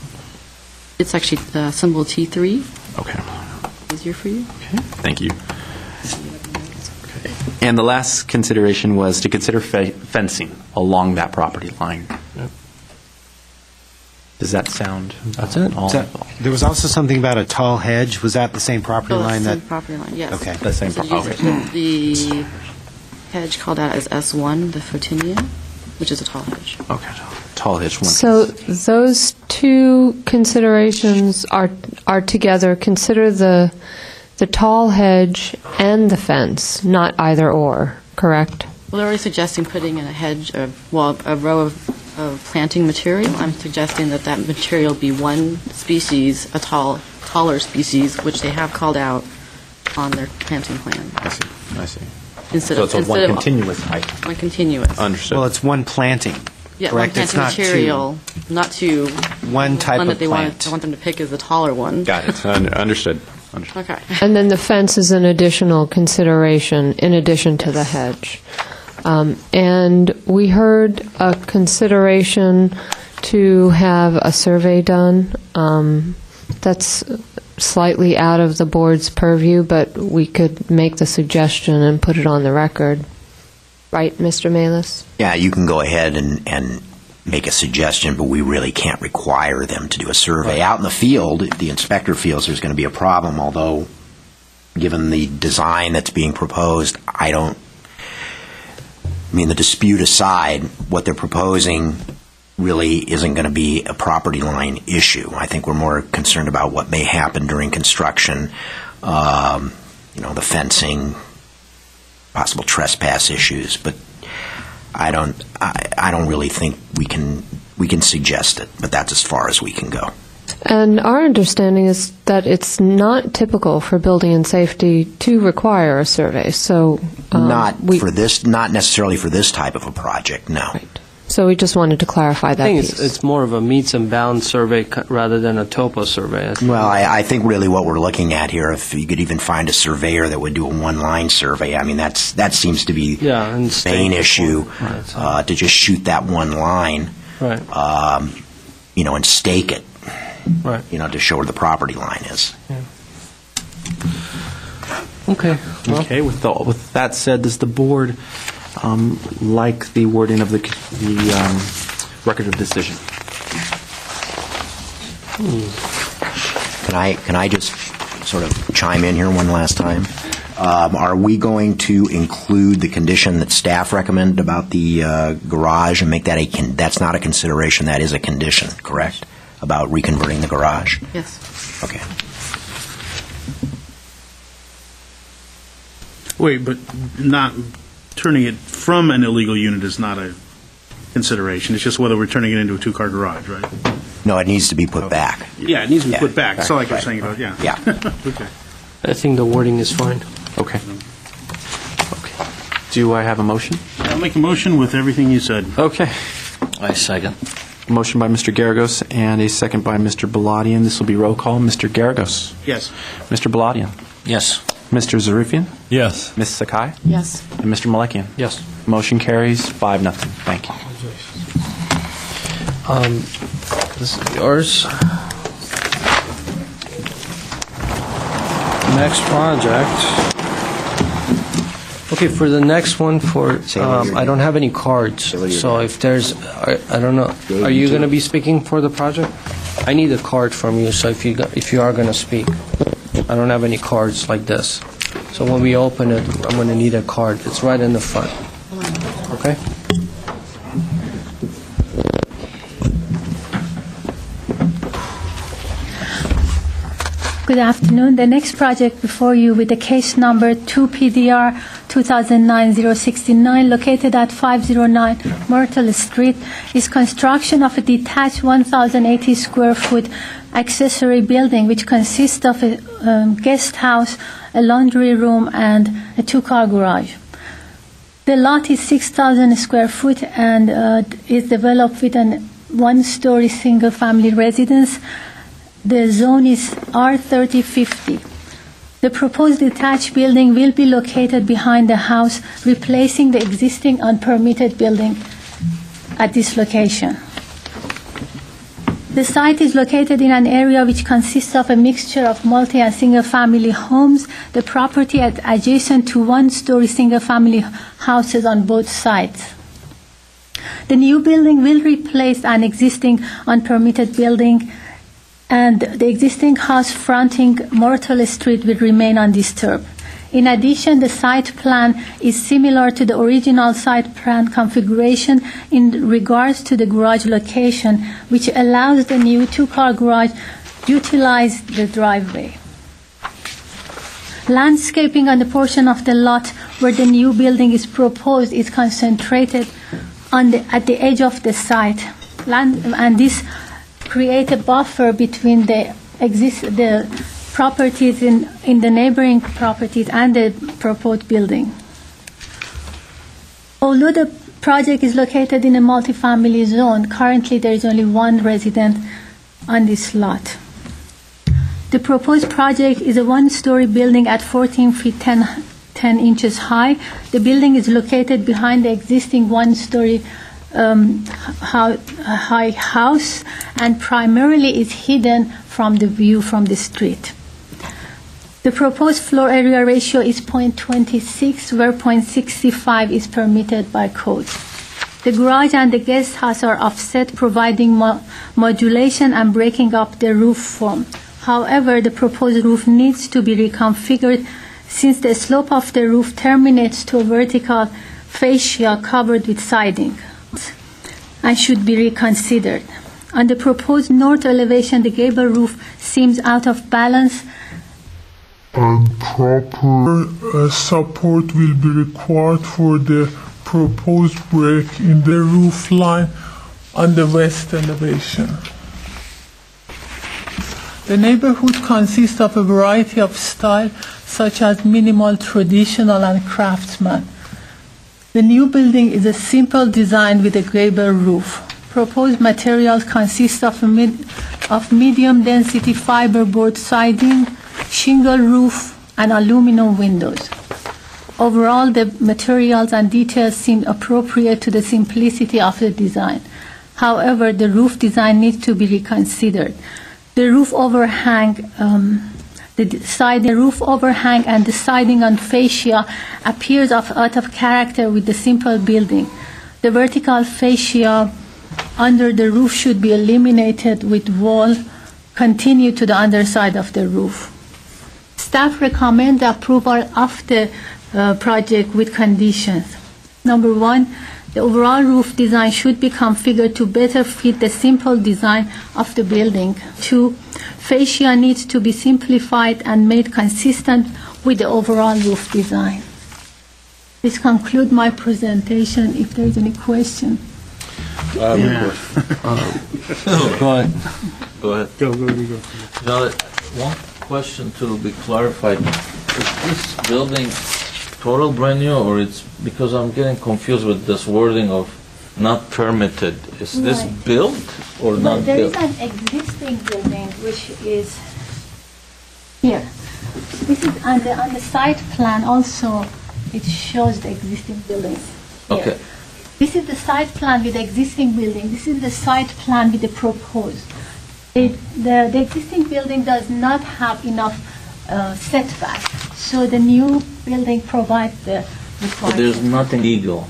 It's actually the symbol T3. Okay. Easier for you? Okay. Thank you. Okay. And the last consideration was to consider fencing along that property line. Does that sound? That's it. all- There was also something about a tall hedge. Was that the same property Oh, line? that's That the property line, yes. Okay. The same So property. The hedge called out as S1, the Photinia, which is a tall hedge. Okay. Tall hedge one. So those two considerations are together. Consider the tall hedge and the fence, not either or, correct? Well, they're already suggesting putting in a hedge, a row of planting material. I'm suggesting that material be one species, a taller species, which they have called out on their planting plan. I see. Instead So of it's a one instead of continuous height. one continuous. Understood. Well, it's one planting. Yeah, correct? one It's planting not material, not two. One type One of that they plant. want them to pick is the taller one. Got it. Understood. Okay. And then the fence is an additional consideration in addition to the hedge. And we heard a consideration to have a survey done. That's slightly out of the board's purview, but we could make the suggestion and put it on the record. Right, Mr. Malis? Yeah, you can go ahead and make a suggestion, but we really can't require them to do a survey. Out in the field, the inspector feels there's going to be a problem, although given the design that's being proposed, the dispute aside, what they're proposing really isn't going to be a property line issue. I think we're more concerned about what may happen during construction, the fencing, possible trespass issues, but I don't really think we can suggest it, but that's as far as we can go. And our understanding is that it's not typical for building and safety to require a survey. So not necessarily for this type of a project, no. Right. So we just wanted to clarify that I think piece. it's more of a meets and bounds survey rather than a topo survey. Well, I think really what we're looking at here, if you could even find a surveyor that would do a one-line survey, that seems to be the main issue, to just shoot that one line, right. And stake it, right. To show where the property line is. Yeah. Okay. Well. Okay. With that said, does the board like the wording of the record of decision? Can I just sort of chime in here one last time? Are we going to include the condition that staff recommended about the garage and make that that's not a consideration, that is a condition, correct? About reconverting the garage? Yes. Okay. Wait, but not turning it from an illegal unit is not a consideration. It's just whether we're turning it into a two-car garage, right? No, it needs to be put back. Yeah, it needs to be put back. It's not like you're saying about, Yeah. Okay. I think the wording is fine. Okay. Do I have a motion? I'll make a motion with everything you said. Okay. I second. Motion by Mr. Garagos and a second by Mr. Baladian. This will be roll call. Mr. Garagos. Yes. Mr. Baladian. Yes. Mr. Zarufian. Yes. Ms. Sakai. Yes. And Mr. Malekian. Yes. Motion carries 5-0. Thank you. This is yours. Next project. Okay, for the next one, I don't have any cards. So if there's, I don't know, are you going to be speaking for the project? I need a card from you. So if you are going to speak, I don't have any cards like this. So when we open it, I'm going to need a card. It's right in the front. Okay? Good afternoon. The next project before you with the case number 2PDR 2009-069 located at 509 Myrtle Street is construction of a detached 1,080 square foot accessory building which consists of a guest house, a laundry room and a two-car garage. The lot is 6,000 square foot and is developed with a one-story single-family residence. The zone is R3050. The proposed detached building will be located behind the house, replacing the existing unpermitted building at this location. The site is located in an area which consists of a mixture of multi- and single-family homes. The property is adjacent to one-story single-family houses on both sides. The new building will replace an existing unpermitted building, and the existing house fronting Myrtle Street will remain undisturbed. In addition, the site plan is similar to the original site plan configuration in regards to the garage location, which allows the new two-car garage to utilize the driveway. Landscaping on the portion of the lot where the new building is proposed is concentrated at the edge of the site, and this create a buffer between the properties in the neighboring properties and the proposed building. Although the project is located in a multifamily zone, currently there is only one resident on this lot. The proposed project is a one-story building at 14 feet 10 inches high. The building is located behind the existing one-story high house and primarily is hidden from the view from the street. The proposed floor area ratio is 0.26, where 0.65 is permitted by code. The garage and the guest house are offset, providing modulation and breaking up the roof form. However, the proposed roof needs to be reconfigured since the slope of the roof terminates to a vertical fascia covered with siding and should be reconsidered. On the proposed north elevation, the gable roof seems out of balance and proper support will be required for the proposed break in the roof line on the west elevation. The neighborhood consists of a variety of styles such as minimal, traditional, and craftsman. The new building is a simple design with a gable roof. Proposed materials consist of medium-density fiberboard siding, shingle roof, and aluminum windows. Overall, the materials and details seem appropriate to the simplicity of the design. However, the roof design needs to be reconsidered. The roof overhang, and the siding on fascia appears out of character with the simple building. The vertical fascia under the roof should be eliminated with wall continue to the underside of the roof. Staff recommend the approval of the project with conditions. Number 1, the overall roof design should be configured to better fit the simple design of the building. 2, fascia needs to be simplified and made consistent with the overall roof design. This concludes my presentation. If there is any question. Go ahead. Go ahead. Go. Now, one question to be clarified. Is this building total brand new, or it's, because I'm getting confused with this wording of not permitted. Is this built or not there built? There is an existing building which is here. This is on the site plan also, it shows the existing building. Here. Okay. This is the site plan with the existing building. This is the site plan with the proposed. The existing building does not have enough setback, so the new building provides the requirement. So there's nothing legal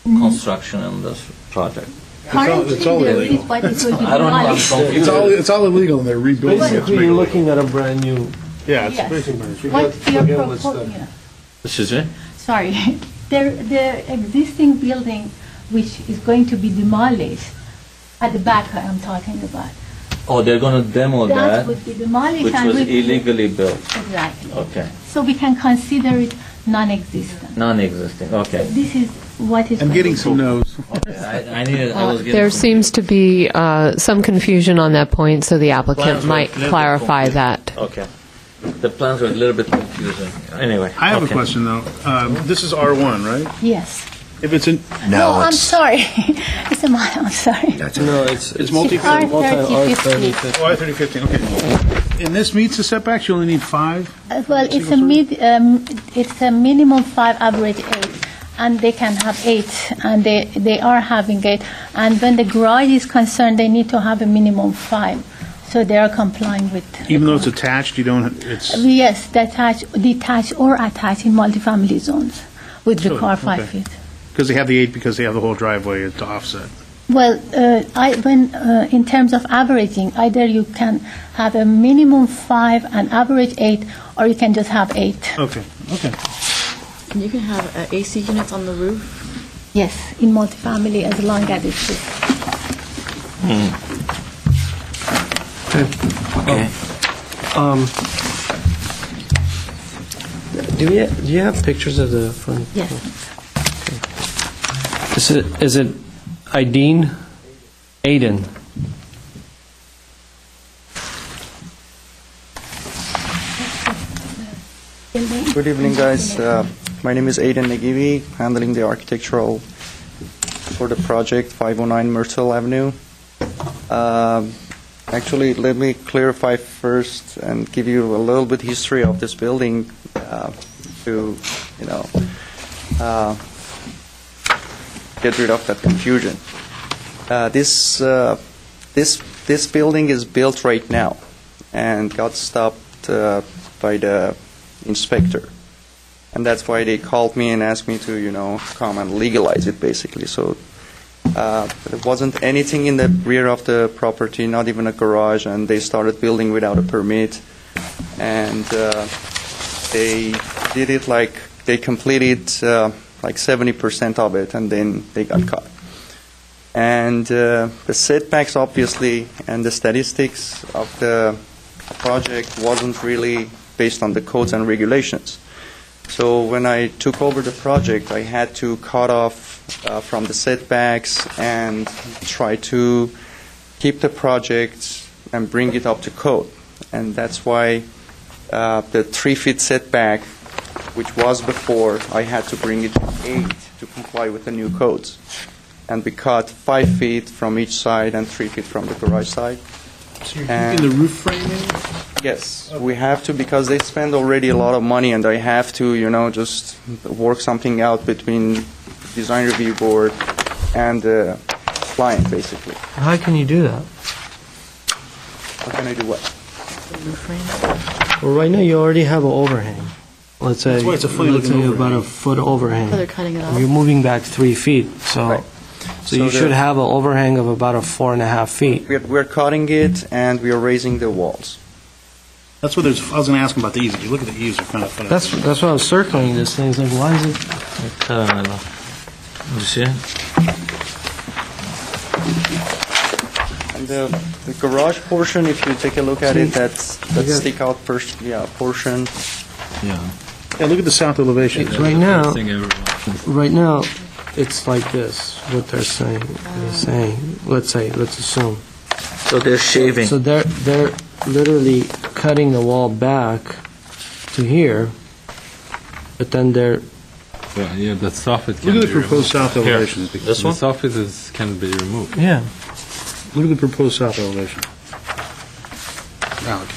construction in this project? Currently, it's all there illegal. is, but it will be I don't know, I'm demolished. confused. It's all illegal, and they're rebuilding it. Basically, you're looking at a brand new. Yeah, it's Yes. basically. What you're Forget what's proposing, done. Excuse me? sorry, the existing building which is going to be demolished, at the back I'm talking about. Oh, they're going to demo That that, would be demolished. which and was we- illegally built. Exactly. Okay. So we can consider it non-existent. Non-existing, okay. This is what is. I'm going getting to some be. no's. I needed, I was getting There confused. seems to be some confusion on that point, so the applicant Plans were might a little bit clarify confusing. that. Okay. The plans were a little bit confusing. Anyway. I have okay. a question, though. This is R1, right? Yes. If it's in, No, I'm it's sorry. It's a mile, I'm sorry. No, it's multi- It's R30, 50. oh, I-3015, okay. And this meets the setbacks, you only need 5? Well, it's a minimum 5, average 8, and they can have 8, and they are having 8. And when the garage is concerned, they need to have a minimum 5, so they are complying with. Even though it's attached, you don't, it's... Yes, detached or attached in multifamily zones would Sure, require 5 okay. feet. Because they have the 8 because they have the whole driveway to offset. Well, in terms of averaging, either you can have a minimum 5 and average 8, or you can just have 8. Okay. And you can have AC units on the roof? Yes, in multifamily, as long as it's this. Do you have pictures of the front? Yes. Is it Aiden? Good evening, guys. My name is Aiden Nagibi, handling the architectural for the project 509 Myrtle Avenue. Actually, let me clarify first and give you a little bit history of this building to, get rid of that confusion. This building is built right now and got stopped by the inspector. And that's why they called me and asked me to, come and legalize it, basically. So there wasn't anything in the rear of the property, not even a garage, and they started building without a permit. And they did it like they completed like 70% of it, and then they got caught. And the setbacks, obviously, and the statistics of the project wasn't really based on the codes and regulations. So when I took over the project, I had to cut off from the setbacks and try to keep the project and bring it up to code. And that's why the 3 feet setback, which was before, I had to bring it to 8 to comply with the new codes. And we cut 5 feet from each side and 3 feet from the garage side. So you're keeping the roof framing? Yes, we have to, because they spend already a lot of money, and I have to, just work something out between design review board and the client, basically. How can you do that? How can I do what? Well, right now you already have an overhang. Let's say, That's why it's a funny let's looking say about overhang. a foot overhang. Oh, they're cutting it off. You're moving back 3 feet, so Right. so you So should the- have an overhang of about a 4.5 feet. We're cutting it, and we are raising the walls. That's what I was going to ask him about the eaves. If you look at the eaves, they're kind of funny. That's why I was circling this thing. It's like, why is it? You see it? And the garage portion, if you take a look at See, it, that's got- stick out portion. Yeah. Yeah, look at the south elevation. Right now, Thing everyone- right now, it's like this. What they're saying. Let's assume. So they're shaving. So they're literally cutting the wall back to here, but then they're Yeah, the soffit can Look at be the proposed removed. south elevation. Here. This one? The soffit can be removed. yeah. Look at the proposed south elevation. Alec.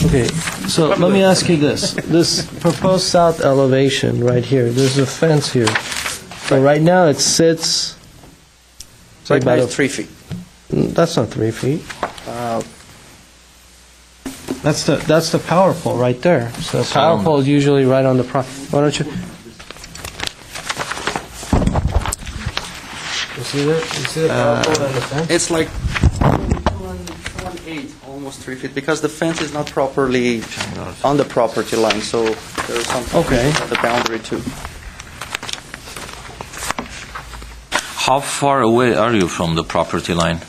Okay, so let me ask you this. This proposed south elevation right here, there's a fence here. So right now it sits... Right now about it's 3 feet. That's not 3 feet. Uh, That's the power pole right there. So the power pole is usually right on the... Why don't you... You see that? You see the power pole and the fence? It's like 2.8, almost 3 feet, because the fence is not properly on the property line, so there's something Okay. on the boundary too. How far away are you from the property line?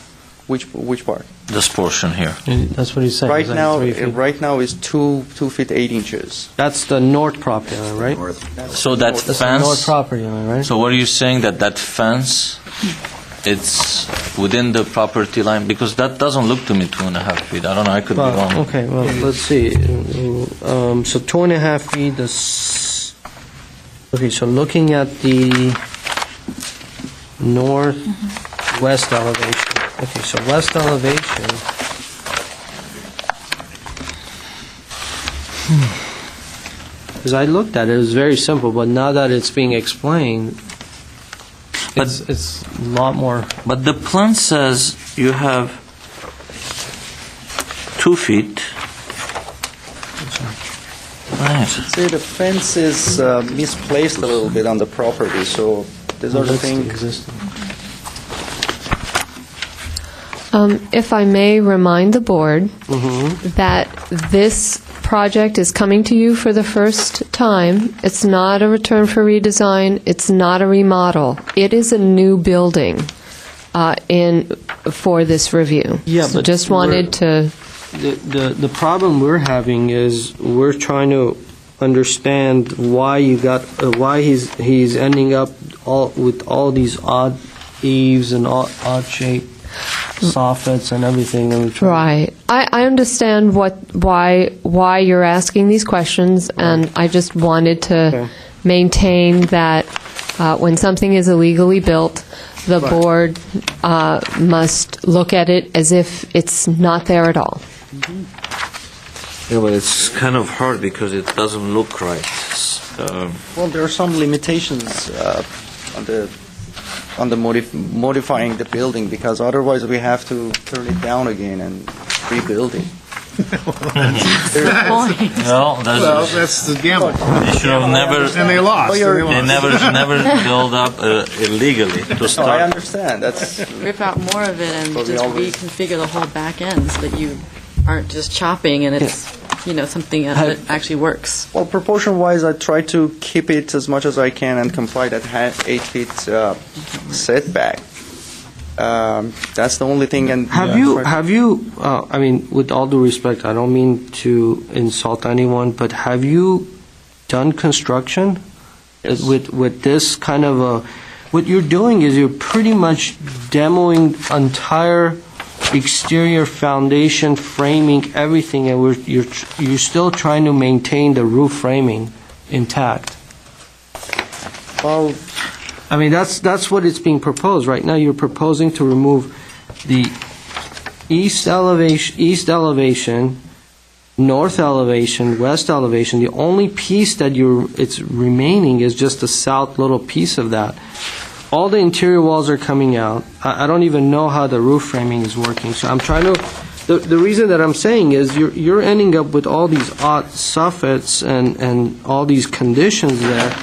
Which part? This portion here. That's what he's saying. Right It's like now, 3 feet. right now is 2 feet 8 inches. That's the north property line, right? So that That's the north fence. property line, right? So what are you saying that fence, it's within the property line? Because that doesn't look to me 2.5 feet. I don't know. I could be Well, wrong. okay, well, let's see. So 2.5 feet, okay, so looking at the northwest elevation. Okay, so west elevation. Because I looked at it, it was very simple, but now that it's being explained, it's a lot more. But the plan says you have 2 feet. Right. See, the fence is misplaced a little bit on the property, so these are the That's the things. existing. If I may remind the board Mm-hmm. that this project is coming to you for the first time. It's not a return for redesign. It's not a remodel. It is a new building for this review. Yeah, So but just wanted to. The problem we're having is we're trying to understand why why he's ending up with all these odd eaves and odd shaped soffits and everything. And Right. I understand why you're asking these questions, and I just wanted to maintain that when something is illegally built, the board must look at it as if it's not there at all. Yeah, but it's kind of hard because it doesn't look right. Well, there are some limitations on the modifying the building, because otherwise we have to turn it down again and rebuild it. Well, that's the gamble. They should have never. And they lost. They never build up illegally to No, I start. understand. That's Rip out more of it and But we just always- reconfigure the whole back end so that you aren't just chopping and it's, something that actually works. well, proportion-wise, I try to keep it as much as I can and comply that 8 feet setback. That's the only thing. And Have you, I mean, with all due respect, I don't mean to insult anyone, but have you done construction? Yes. With this kind of a, what you're doing is you're pretty much demoing entire exterior foundation, framing, everything, and you're still trying to maintain the roof framing intact. Well, I mean, that's what it's being proposed. Right now, you're proposing to remove the east elevation, north elevation, west elevation. The only piece that it's remaining is just the south little piece of that. All the interior walls are coming out. I don't even know how the roof framing is working. So I'm trying to. The reason that I'm saying is you're ending up with all these odd soffits and all these conditions there.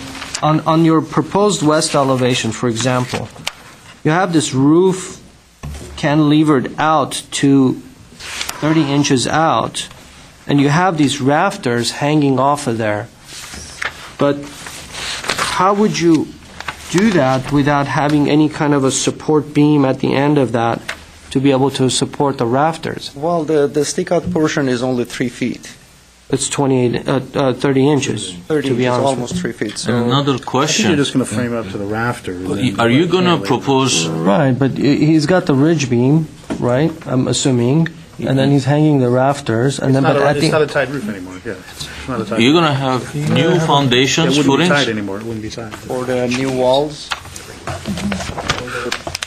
On your proposed west elevation, for example, you have this roof cantilevered out to 30 inches out, and you have these rafters hanging off of there. But how would you do that without having any kind of a support beam at the end of that to be able to support the rafters? well, the stick-out portion is only 3 feet. It's 30 inches, 30 to be is honest. almost 3 feet. So Another I think question. you're just going to frame up to the rafter. Are you going to propose? Right, but he's got the ridge beam, right, I'm assuming, and then he's hanging the rafters, and then, but at It's not the... a tight roof anymore, yeah. It's not a tight You're roof. going to have new It foundations, wouldn't be tight footings? anymore. It wouldn't be tight. for the new walls,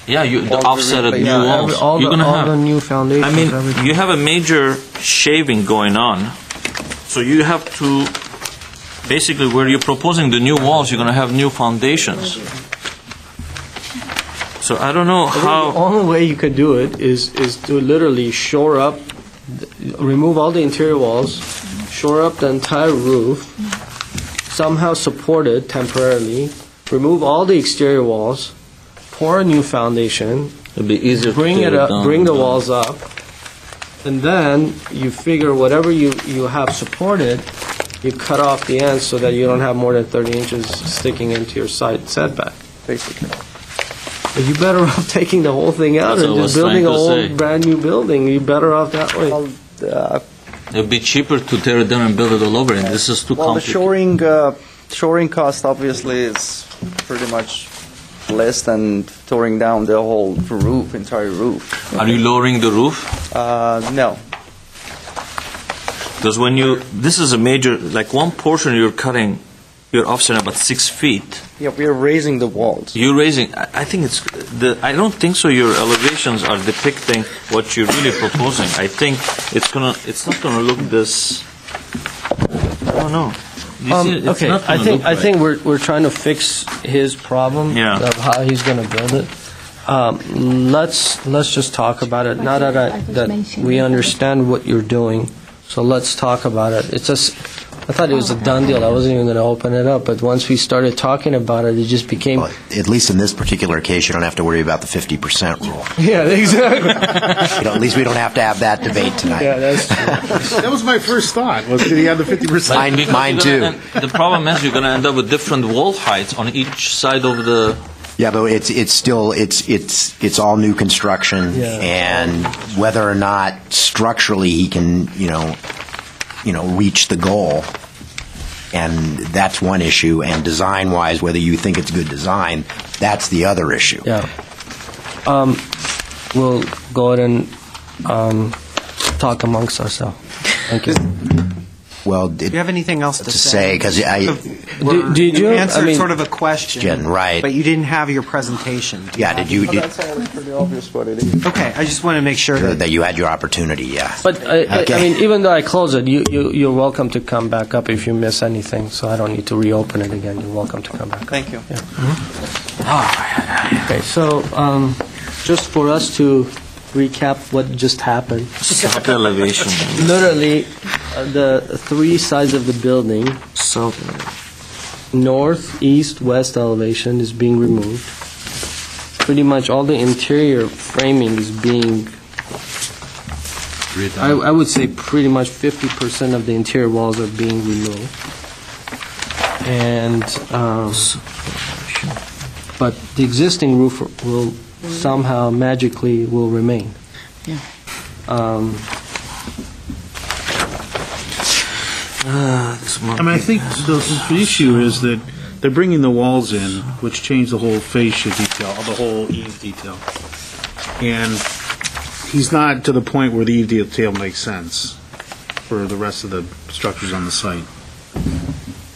Yeah, the Walls offset of are new replaced. walls. all You're the, going to all the have. new foundations, I mean, everything. you have a major shaving going on, so you have to. Basically, where you're proposing the new walls, you're going to have new foundations. So I don't know The how. only way you could do it is to literally shore up, remove all the interior walls, shore up the entire roof, somehow support it temporarily, remove all the exterior walls, pour a new foundation, It'd be easier to bring tear it up, down. bring the walls up, and then you figure whatever you have supported, you cut off the ends so that you don't have more than 30 inches sticking into your side setback. basically. But you're better off taking the whole thing out That's and what I just was building a trying to whole say. brand new building. You're better off that way. Well, It'd be cheaper to tear it down and build it all over, and this is too well, the complicated. shoring cost obviously is pretty much less than tearing down the whole roof, entire roof. Are you lowering the roof? No. Because when this is a major, like one portion you're cutting, you're offsetting about 6 feet. Yeah, we are raising the walls. You're raising. I think I don't think so. Your elevations are depicting what you're really proposing. I think it's not gonna look this. I don't know. You see, it's Okay, not gonna look I right. think we're trying to fix his problem Yeah. of how he's going to build it. Let's just talk about it. Now that we understand what you're doing, so let's talk about it. I thought it was a done deal. I wasn't even going to open it up, but once we started talking about it, it just became. Well, at least in this particular case, you don't have to worry about the 50% rule. Yeah, exactly. At least we don't have to have that debate tonight. Yeah, that's true. That was my first thought, was did he have the 50%? Because Mine you're too. gonna the problem is you're going to end up with different wall heights on each side of the. Yeah, but it's still it's all new construction, Yeah. and whether or not structurally he can reach the goal, and that's one issue. And design wise, whether you think it's good design, that's the other issue. Yeah. We'll go ahead and talk amongst ourselves. Thank you. Well, Do you have anything else to say? Because Did you? answered I mean- sort of a question, right? but you didn't have your presentation. Yeah, did you? That's already pretty obvious what it is. Okay, I just want to make sure that That you had your opportunity, yeah. But I Okay. mean, even though I close it, you're welcome to come back up if you miss anything. So I don't need to reopen it again. You're welcome to come back up. Thank you. Okay, so just for us to recap what just happened. South elevation. Literally, the three sides of the building, South. north, east, west elevation is being removed. Pretty much all the interior framing is being, I would say pretty much 50% of the interior walls are being removed. And, but the existing roof will somehow magically will remain. Yeah. I mean, I think the issue is that they're bringing the walls in, which change the whole fascia detail, the whole eave detail. And he's not to the point where the eave detail makes sense for the rest of the structures on the site.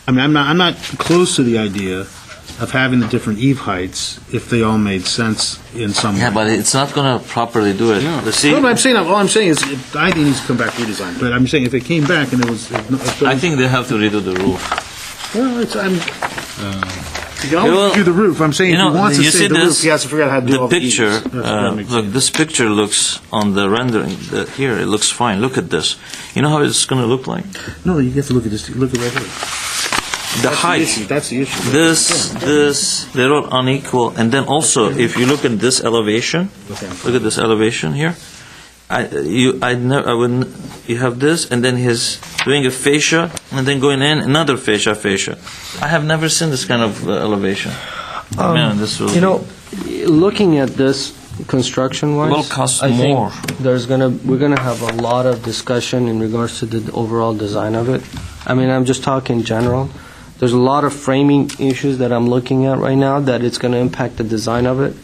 I mean, I'm not close to the idea of having the different eave heights if they all made sense in some way. Yeah, but it's not going to properly do it. No. See, No, but all I'm saying is, I think it needs to come back redesigned. But I'm saying if it came back and it was... I think they have to redo the roof. Well, you can always do the roof. I'm saying if he wants to save the roof, he has to figure out how to do all the eaves. Look, this picture looks on the rendering here. It looks fine. Look at this. You know how it's going to look like? No, you have to look at this. Look at right here. The height. That's the issue. This, they're all unequal. And then also, if you look at this elevation, look at this elevation here. You have this, and then he's doing a fascia, and then going in another fascia. I have never seen this kind of elevation. Man, this will. You know, looking at this construction-wise, will cost I more. think we're gonna have a lot of discussion in regards to the overall design of it. I mean, I'm just talking general. There's a lot of framing issues that I'm looking at right now that it's going to impact the design of it.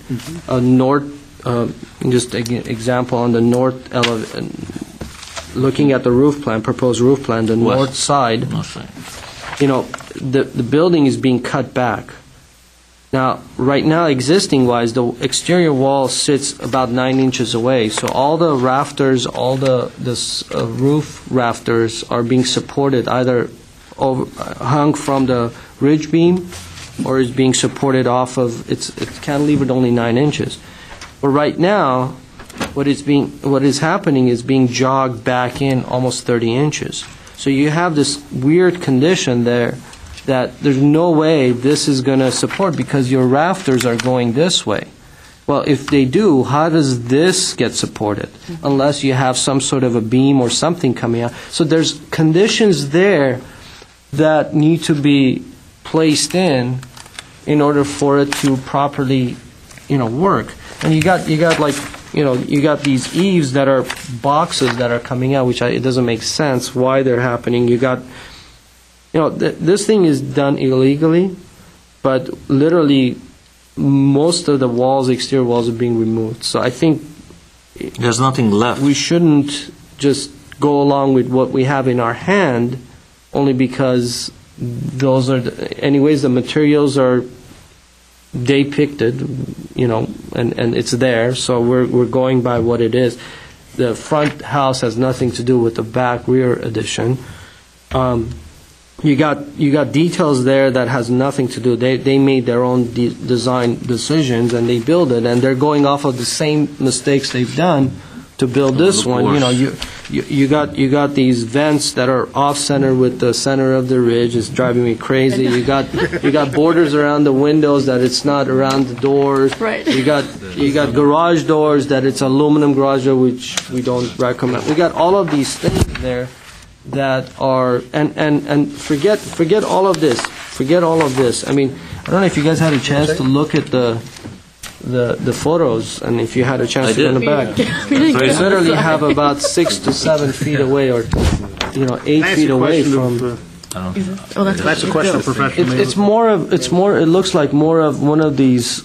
Just an example on the north, looking at the roof plan, proposed roof plan, the north side, you know, the building is being cut back. Now, right now, existing-wise, the exterior wall sits about 9 inches away, so all the rafters, all the roof rafters are being supported either hung from the ridge beam or is being supported off of it cantilevered only 9 inches. But right now, what is happening is being jogged back in almost 30 inches. So you have this weird condition there that there's no way this is going to support because your rafters are going this way. Well, if they do, how does this get supported? Unless you have some sort of a beam or something coming out. So there's conditions there that need to be placed in order for it to properly, work. And you got these eaves that are boxes that are coming out, which it doesn't make sense why they're happening. You got, this thing is done illegally, but literally most of the walls, exterior walls, are being removed. So I think there's nothing left. We shouldn't just go along with what we have in our hand, only because those are, anyways, the materials are depicted, and it's there, so we're going by what it is. The front house has nothing to do with the back rear addition. You got details there that has nothing to do. They made their own design decisions and they build it, and they're going off of the same mistakes they've done to build this one. You got these vents that are off center with the center of the ridge. It's driving me crazy. You got borders around the windows that it's not around the doors. Right. You got garage doors that it's aluminum garage door, which we don't recommend. We got all of these things there that are and forget all of this. Forget all of this. I mean, I don't know if you guys had a chance to look at the photos, and if you had a chance to go in the back, you literally have about 6 to 7 feet away, or 8 feet away from. That's a question of professional. It's more. It looks like more of one of these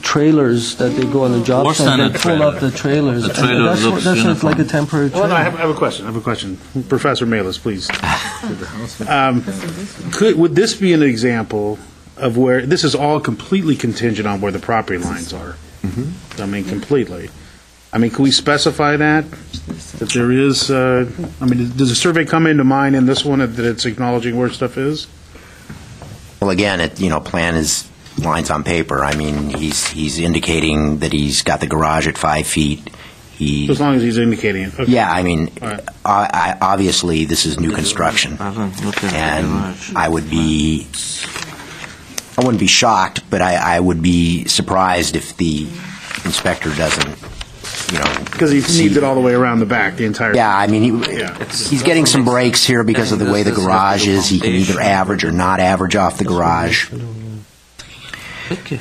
trailers that they go on the job site and pull up the trailers. That's like a temporary trailer. Well, no, I have a question. Professor Malis, please. Would this be an example of where this is all completely contingent on where the property lines are? Mm-hmm. I mean, completely. I mean, can we specify that there is? Does a survey come into mind in this one that it's acknowledging where stuff is? Well, again, plan is lines on paper. I mean, he's indicating that he's got the garage at 5 feet. he. As long as he's indicating it. Okay. Yeah, I mean, All right. obviously, this is new construction, and I wouldn't be shocked, but I would be surprised if the inspector doesn't, Because he needs it all the way around the back, the entire. Yeah, I mean, Yeah. he's getting some breaks here because of the way the garage is. He can either average or not average off the garage.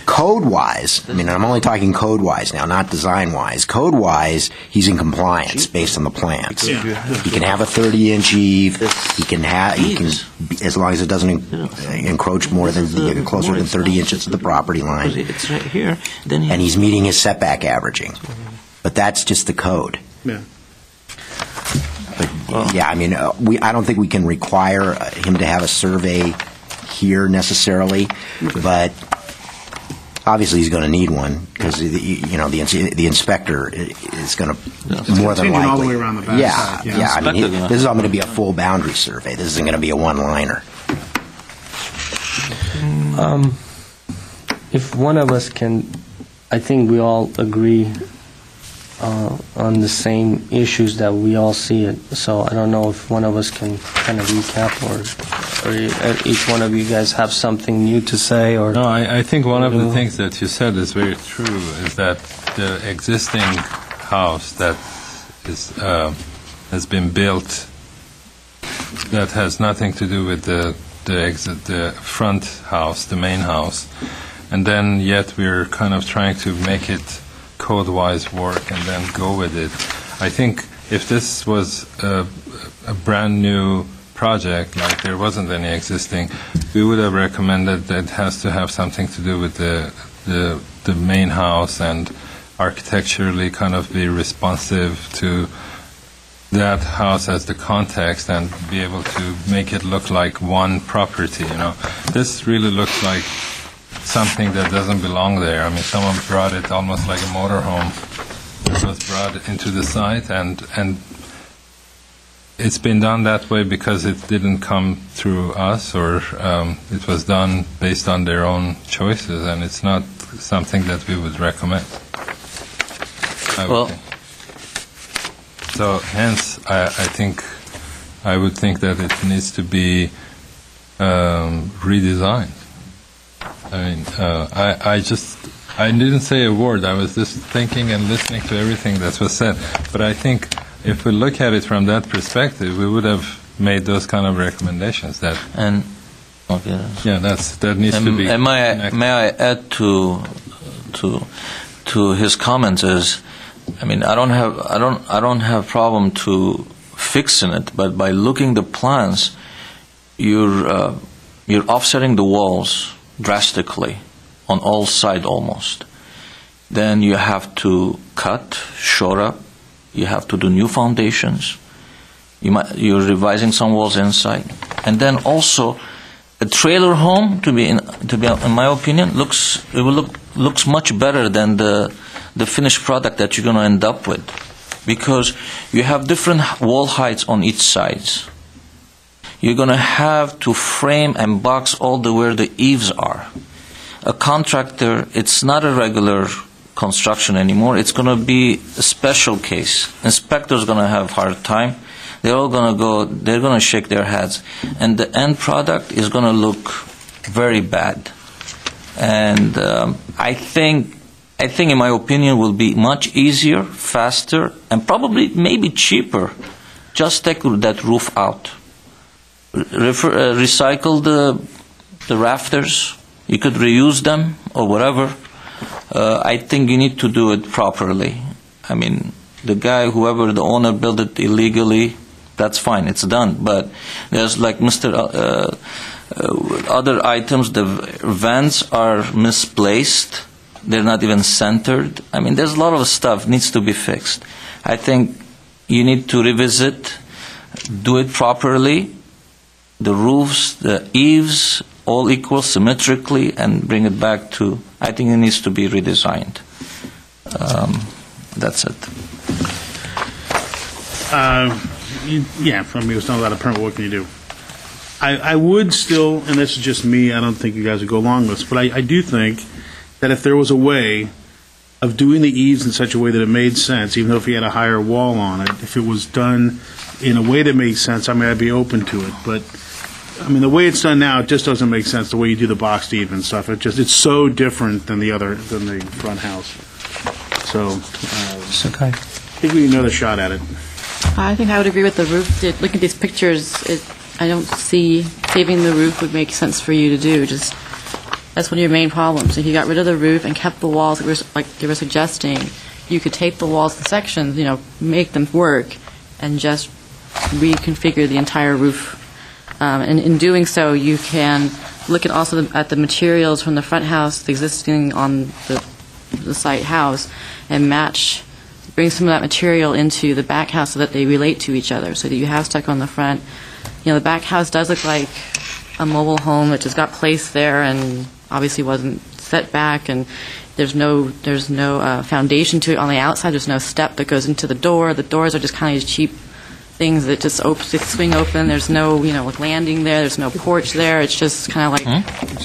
Code-wise, I mean, I'm only talking code-wise now, not design-wise. Code-wise, he's in compliance based on the plans. Yeah. He can have a 30-inch eave. He can, as long as it doesn't encroach more than, closer than 30 inches to the property line. It's right here. Then And he's meeting his setback averaging. But that's just the code. Yeah. But, yeah, I mean, I don't think we can require him to have a survey here necessarily, but obviously he's going to need one because the inspector is going to more than likely. All the way around the back. Yeah. I mean, this is all going to be a full boundary survey. This isn't going to be a one-liner. If one of us can, I think we all agree on the same issues that we all see it. So I don't know if one of us can kind of recap or each one of you guys have something new to say or. No, I think one of the things that you said is very true, is that the existing house that has been built that has nothing to do with the front house, the main house, and then yet we're kind of trying to make it code-wise work and then go with it. I think if this was a brand new project, like there wasn't any existing, we would have recommended that it has to have something to do with the main house and architecturally kind of be responsive to that house as the context and be able to make it look like one property. This really looks like something that doesn't belong there. I mean, someone brought it almost like a motorhome. It was brought into the site, and it's been done that way because it didn't come through us, or it was done based on their own choices, and it's not something that we would recommend. So hence, I would think that it needs to be redesigned. I mean, I didn't say a word. I was just thinking and listening to everything that was said. But I think if we look at it from that perspective, we would have made those kind of recommendations. That needs to be. And may I add to his comments is, I mean, I don't have problem to fixing it, but by looking the plans, you're offsetting the walls drastically on all sides almost. Then you have to cut, shore up. You have to do new foundations. You're revising some walls inside, and then also a trailer home to be in my opinion looks much better than the finished product that you're going to end up with, because you have different wall heights on each sides. You're going to have to frame and box all where the eaves are. A contractor, it's not a regular construction anymore. It's going to be a special case. Inspector's going to have a hard time. They're all going to go, they're going to shake their heads. And the end product is going to look very bad. And I think in my opinion, will be much easier, faster, and probably maybe cheaper. Just take that roof out. Recycle the rafters. You could reuse them or whatever. I think you need to do it properly. I mean, whoever the owner built it illegally, that's fine, it's done. But there's like other items, the vents are misplaced. They're not even centered. I mean, there's a lot of stuff needs to be fixed. I think you need to revisit, do it properly, the roofs, the eaves, all equal symmetrically, and bring it back to, I think it needs to be redesigned. That's it. Yeah, I mean, it's not a lot of permit. What can you do? I would still, and this is just me, I don't think you guys would go along with this, but I do think that if there was a way of doing the eaves in such a way that it made sense, even though if you had a higher wall on it, if it was done in a way that makes sense, I mean, I'd be open to it. But, I mean, the way it's done now, it just doesn't make sense, the way you do the boxed eave and stuff. It's so different than the front house. So, Okay. I think we need another shot at it. I think I would agree with the roof. Looking at these pictures, I don't see saving the roof would make sense for you to do. Just that's one of your main problems. If you got rid of the roof and kept the walls, like they were suggesting, you could take the walls in sections, make them work, and just reconfigure the entire roof. And in doing so, you can look at the materials from the front house, the existing on the site house, and bring some of that material into the back house so that they relate to each other, so that you have stucco on the front. The back house does look like a mobile home that just got placed there and obviously wasn't set back, and there's no foundation to it on the outside. There's no step that goes into the door. The doors are just kind of cheap things that just swing open. There's no landing there. There's no porch there. It's just kind of like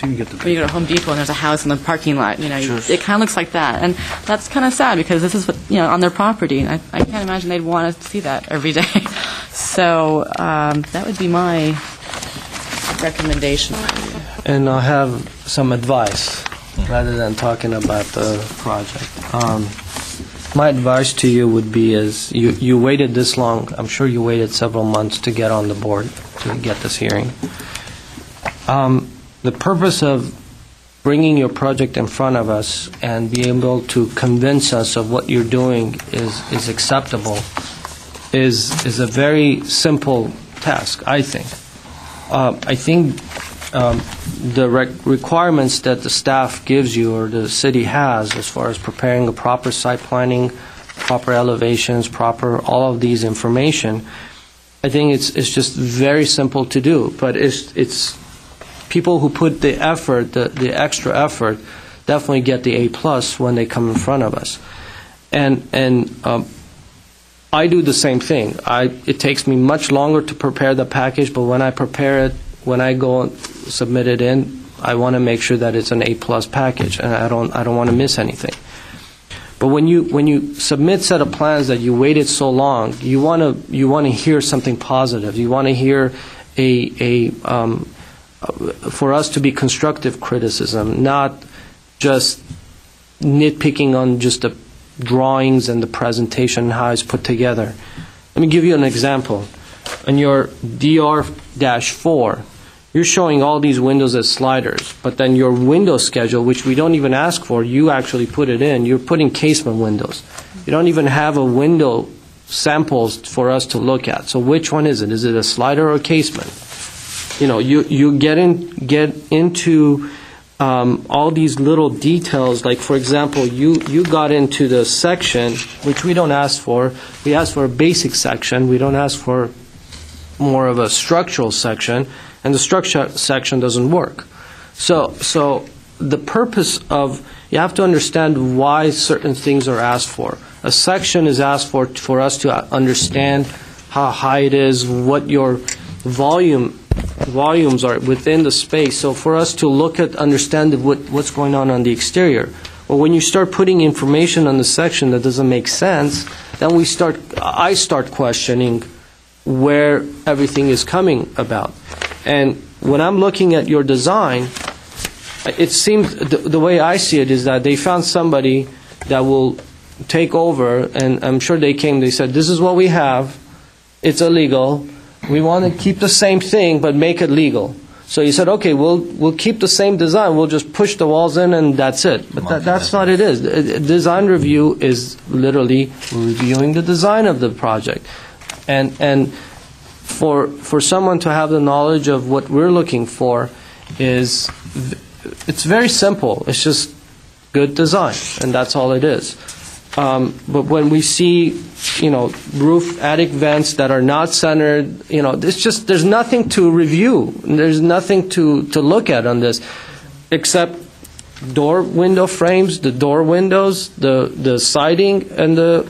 when you go to Home Depot and there's a house in the parking lot. It kind of looks like that, and that's kind of sad because this is what on their property, and I can't imagine they'd want to see that every day. So that would be my recommendation. And I have some advice rather than talking about the project. My advice to you would be you waited this long. I'm sure you waited several months to get on the board to get this hearing. The purpose of bringing your project in front of us and be able to convince us of what you're doing is acceptable is a very simple task, I think. I think the requirements that the staff gives you or the city has as far as preparing a proper site planning, proper elevations, proper all of these information, I think it's just very simple to do. But it's people who put the effort, the extra effort, definitely get the A+ when they come in front of us. And I do the same thing. It takes me much longer to prepare the package, but when I prepare it, when I go and submit it in, I want to make sure that it's an A+ package, and I don't want to miss anything. But when you submit set of plans that you waited so long, you want to hear something positive. You want to hear for us to be constructive criticism, not just nitpicking on just the drawings and the presentation and how it's put together. Let me give you an example. In your DR-4, you're showing all these windows as sliders, but then your window schedule, which we don't even ask for, you actually put it in. You're putting casement windows. You don't even have a window samples for us to look at. So which one is it? Is it a slider or a casement? You get into all these little details. Like, for example, you got into the section, which we don't ask for. We ask for a basic section. We don't ask for more of a structural section, and the structure section doesn't work. So the purpose of, you have to understand why certain things are asked for. A section is asked for us to understand how high it is, what your volumes are within the space. So for us to understand what's going on the exterior. Well, when you start putting information on the section that doesn't make sense, then I start questioning where everything is coming about. And when I'm looking at your design, it seems the way I see it is that they found somebody that will take over, and I'm sure they said, this is what we have, it's illegal, we want to keep the same thing but make it legal. So you said, okay, we'll keep the same design, we'll just push the walls in and that's it. But that's not it is. Design review is literally reviewing the design of the project. And for someone to have the knowledge of what we're looking for it's very simple. It's just good design, and that's all it is. But when we see, roof attic vents that are not centered, there's nothing to review. There's nothing to look at on this, except door window frames, the door windows, the siding, and the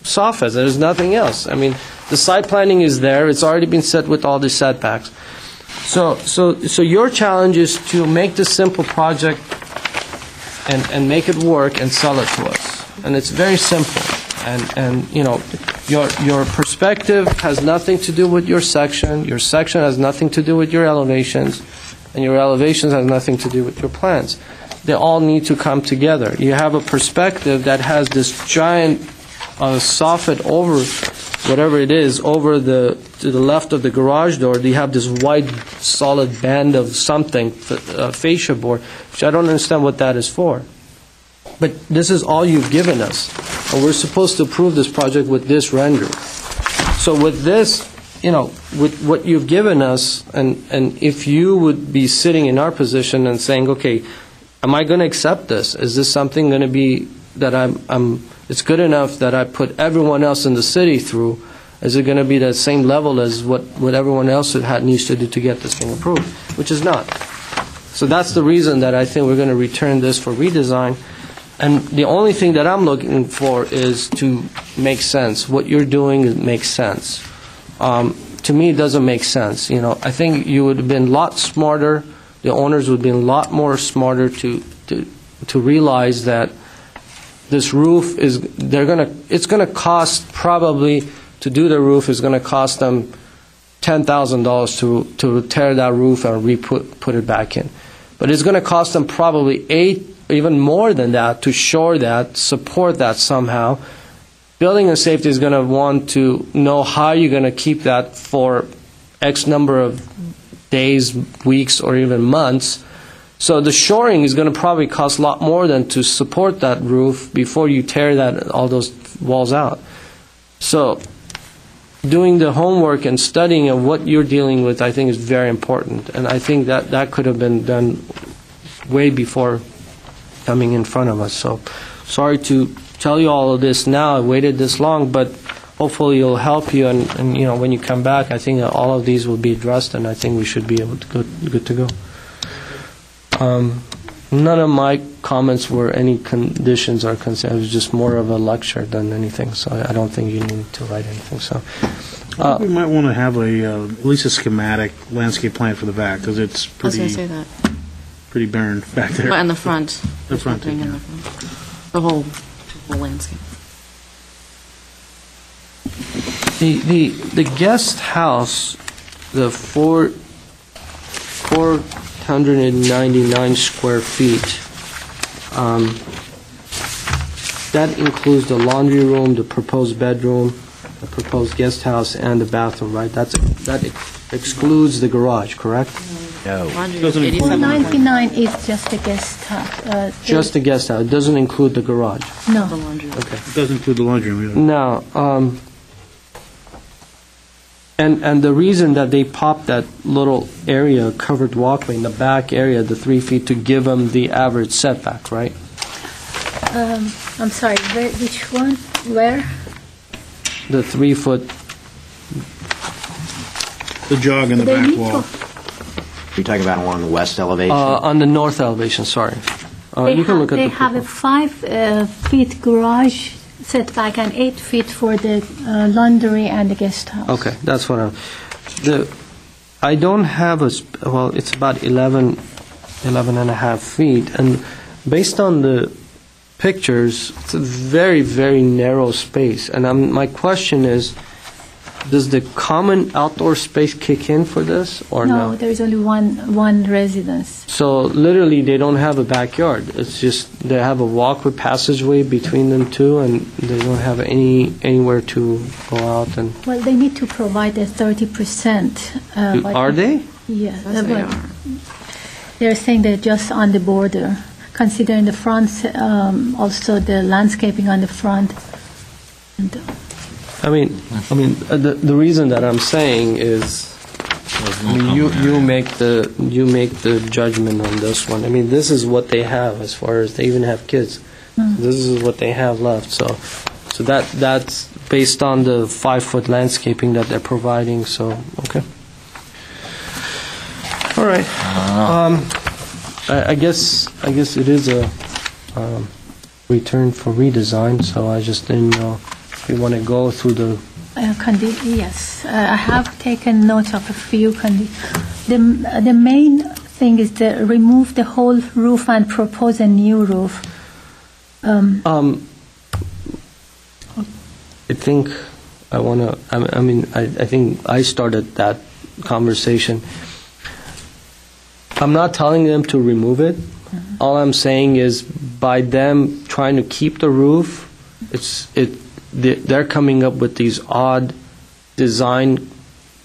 soffits. There's nothing else. I mean, the site planning is there. It's already been set with all the setbacks. So your challenge is to make this simple project and make it work and sell it to us. and it's very simple. And you know, your perspective has nothing to do with your section has nothing to do with your elevations, and your elevations has nothing to do with your plans. They all need to come together. You have a perspective that has this giant soffit over whatever it is, over to the left of the garage door. You have this white solid band of something, fascia board, which I don't understand what that is for. But this is all you've given us. And we're supposed to approve this project with this render. So with this, you know, with what you've given us, and if you would be sitting in our position and saying, okay, am I going to accept this? Is this something going to be that it's good enough that I put everyone else in the city through? Is it going to be the same level as what everyone else needs to do to get this thing approved? Which is not. So that's the reason that I think we're going to return this for redesign. And the only thing that I'm looking for is to make sense. What you're doing makes sense. To me, it doesn't make sense. You know, I think you would have been a lot smarter. The owners would have been a lot more smarter to realize that this roof it's going to cost probably, to do the roof is going to cost them $10,000 to tear that roof and put it back in. But it's going to cost them probably even more than that to shore that, support that somehow. Building and safety is going to want to know how you're going to keep that for X number of days, weeks, or even months. So the shoring is going to probably cost a lot more than to support that roof before you tear all those walls out. So doing the homework and studying of what you're dealing with, I think, is very important. And I think that could have been done way before coming in front of us. So sorry to tell you all of this now. I waited this long, but hopefully it'll help you. And you know, when you come back, I think that all of these will be addressed, and I think we should be able to good to go. None of my comments were any conditions or concerns. It was just more of a lecture than anything. So I don't think you need to write anything. So I think we might want to have at least a schematic landscape plan for the back, because it's I was pretty going to say that. pretty barren back there. But in the front. The front, Nothing in yeah. the front. The whole landscape. The guest house, the 499 square feet, that includes the laundry room, the proposed bedroom, the proposed guest house, and the bathroom, right? That excludes the garage, correct? No. 499 is just the guest house. Just the guest house. It doesn't include the garage. No. Okay. It doesn't include the laundry room either. Now, and the reason that they popped that little area, covered walkway in the back area, the 3 feet, to give them the average setback, right? I'm sorry, which one? Where? The 3 foot. The jog in the They back need wall. You're talking about along the west elevation? On the north elevation, sorry. You can look at They the have a 5 feet garage setback and 8 feet for the laundry and the guest house. Okay, that's what I don't have it's about 11 and a half feet, and based on the pictures, it's a very, very narrow space. And my question is, does the common outdoor space kick in for this, or no? No, there is only one residence. So literally, they don't have a backyard. It's just they have a walkway passageway between them two, and they don't have anywhere to go out. And Well, they need to provide a 30%. are they? Yeah, Yes, they are. They're saying they're just on the border, considering the front, also the landscaping on the front. And, I mean, the reason that I'm saying is, you make the judgment on this one. I mean, this is what they have as far as they even have kids. This is what they have left. So that's based on the 5 foot landscaping that they're providing. So okay, all right. I guess it is a return for redesign. So I just didn't know. We want to go through the... yes, I have taken note of a few conditions. The main thing is to remove the whole roof and propose a new roof. think I want to, I think I started that conversation. I'm not telling them to remove it. All I'm saying is by them trying to keep the roof, they're coming up with these odd design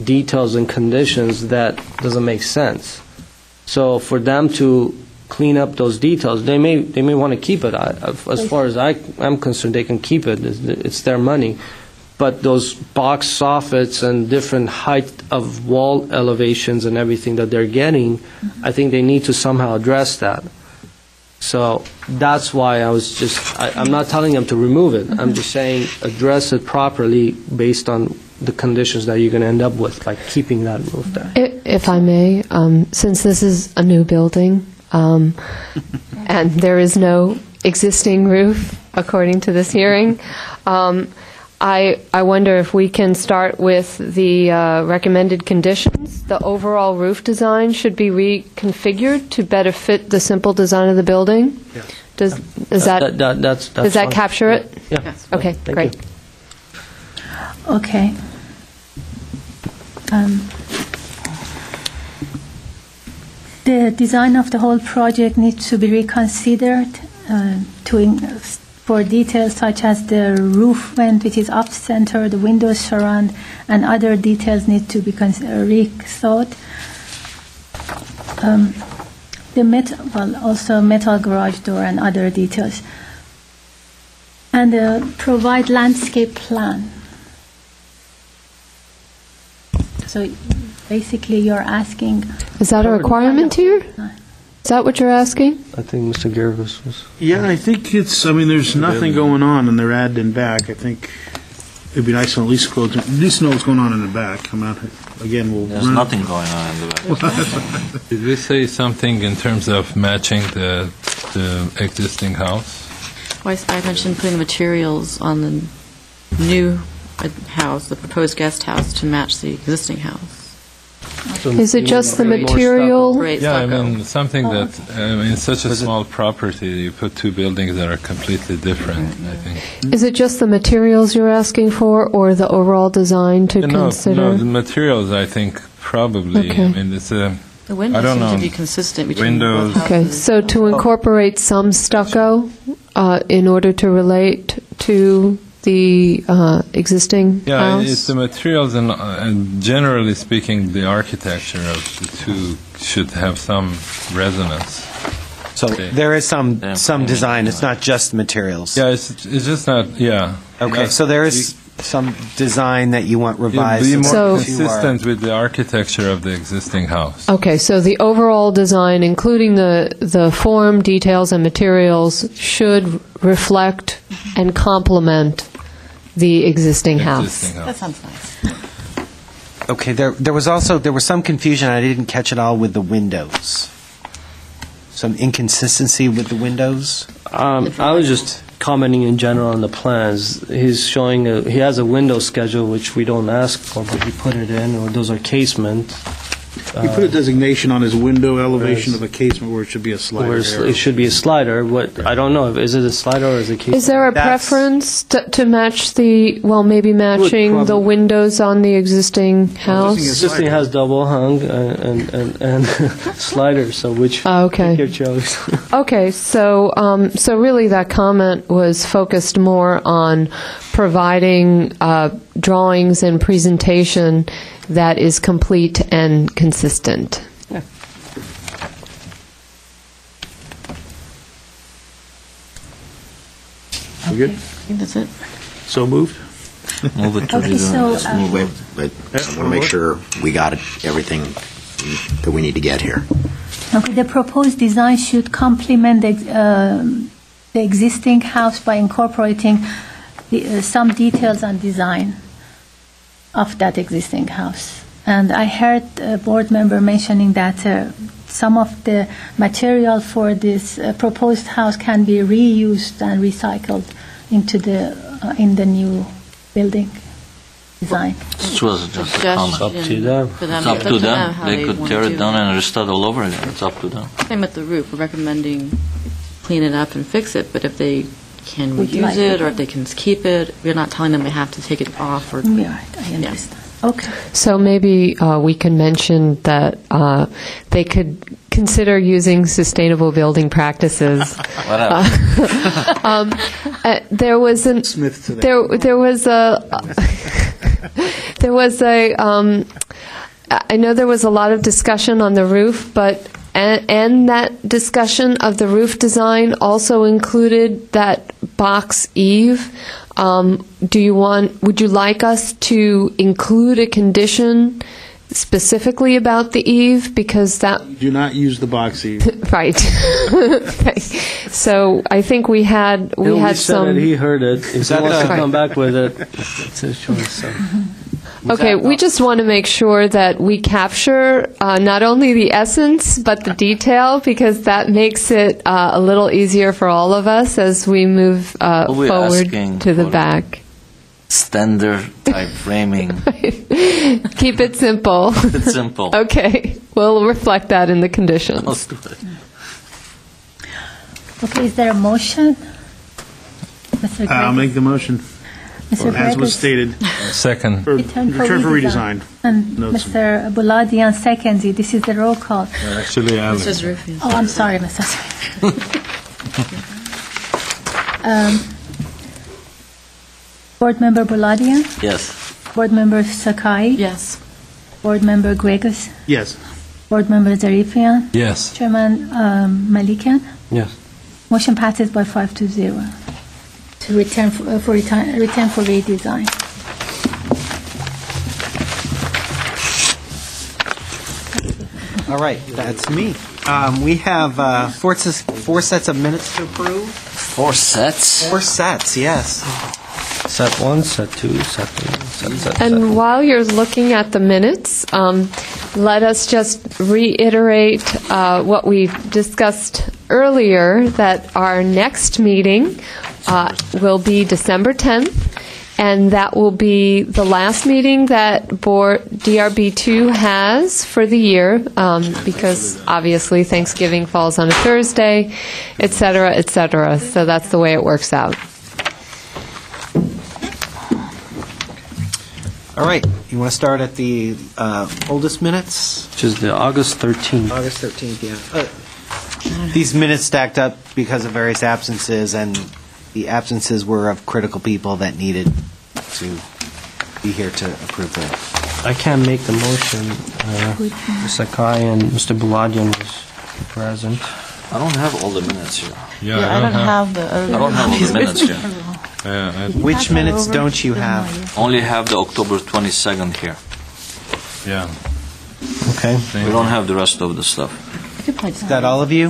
details and conditions that doesn't make sense. So for them to clean up those details, they may want to keep it. As far as I'm concerned, they can keep it. It's their money. But those box soffits and different height of wall elevations and everything that they're getting, I think they need to somehow address that. So that's why I'm not telling them to remove it. I'm just saying address it properly based on the conditions that you're going to end up with by keeping that roof there. If I may, since this is a new building, and there is no existing roof according to this hearing, I wonder if we can start with the recommended conditions. The overall roof design should be reconfigured to better fit the simple design of the building. Yes. Does that does that fine. capture it? Yeah. Yes. Okay, Thank great. you. Okay. The design of the whole project needs to be reconsidered for details such as the roof vent, which is off center, the windows surround, and other details need to be rethought. Also metal garage door and other details. And provide landscape plan. So basically you're asking... Is that a requirement here? Is that what you're asking? I think Mr. Gervis was... Yeah, I think there's nothing going on, and they're adding back. I think it'd be nice to at least know what's going on in the back. There's nothing going on in the back. Did we say something in terms of matching the existing house? Well, I mentioned putting the materials on the new house, the proposed guest house, to match the existing house. Is it just the material? Yeah, something that, in such a small property, you put two buildings that are completely different, I think. Is it just the materials you're asking for, or the overall design to consider? No, the materials, I think, probably. Okay. It's a... The windows seem to be consistent between windows. both houses. Okay, so to incorporate some stucco in order to relate to the existing house? Yeah, it's the materials and generally speaking, the architecture of the two should have some resonance. So there is some design. It's not just materials. Yeah, it's just not. Yeah. Okay, so there is some design that you want revised. Be more So- consistent with the architecture of the existing house. Okay, so the overall design, including the form, details, and materials, should reflect and complement the existing house. That sounds nice. Okay, there was some confusion. I didn't catch it all with the windows. Some inconsistency with the windows. I was just commenting in general on the plans. He's showing he has a window schedule which we don't ask for, but we put it in, or those are casement. You put a designation on his window elevation of a casement where it should be a slider. It should be a slider. I don't know. Is it a slider or is it a casement? Is there a preference to match maybe matching the windows on the existing house? Existing has double hung and sliders, so which okay. pick your choice. Okay, so really that comment was focused more on providing drawings and presentation that is complete and consistent. Yeah. We good? I think that's it. So moved? Move it to Okay, the... so Wait, I want to make sure we got everything that we need to get here. okay, the proposed design should complement the existing house by incorporating some details and design of that existing house. And I heard a board member mentioning that some of the material for this proposed house can be reused and recycled into in the new building design. It was just a comment. Up to them. It's up to them. how They could want tear to it do down and restart all over again. It's up to them. Same with the roof. We're recommending clean it up and fix it, but if they can Would reuse like it it. or if they can keep it. We're not telling them they have to take it off or. Yeah, I understand. Okay. So maybe we can mention that they could consider using sustainable building practices. There was an there was a I know there was a lot of discussion on the roof, but and that discussion of the roof design also included that box eave. Would you like us to include a condition specifically about the eave? Because that Do not use the box eave. right. Okay. So I think we had some. He heard it. If he wants to Right. come back with it, it's his choice. So. Okay, we just want to make sure that we capture not only the essence but the detail, because that makes it a little easier for all of us as we move We're forward asking to the for back. Standard type framing. Keep it simple. It's simple. Okay, we'll reflect that in the conditions. Let's do it. Okay, is there a motion? Mr. I'll Gregg? make the motion. Mr. As Gregg was is- stated. Second. Return for redesign. And Notes. Mr. Buladian seconds it. This is the roll call. Actually, Alex. Mrs. Rufus. Oh, I'm sorry, Mr. Board Member Buladian, Yes. Board Member Sakai, Yes. Board Member Gregos, Yes. Board Member Zarifian, Yes. Chairman Malikian. Yes. Motion passes by 5-0 to return for redesign. All right, that's me. We have four sets of minutes to approve. 4 sets? 4 sets, yes. Set 1, set 2, set 3, set. And while you're looking at the minutes, let us just reiterate what we discussed earlier, that our next meeting will be December 10th, and that will be the last meeting that DRB2 has for the year, because obviously Thanksgiving falls on a Thursday, et cetera, et cetera. So that's the way it works out. All right, you want to start at the oldest minutes? Which is the August 13th. August 13th, yeah. These minutes stacked up because of various absences, and the absences were of critical people that needed to be here to approve them. I can't make the motion. Mr. Sakai and Mr. Buladian was present. I don't have all the minutes here. Yeah, I don't have the. I don't have all the minutes here. Which minutes don't you have? Only have the October 22nd here. Yeah. Okay. We don't have the rest of the stuff. Is that all of you?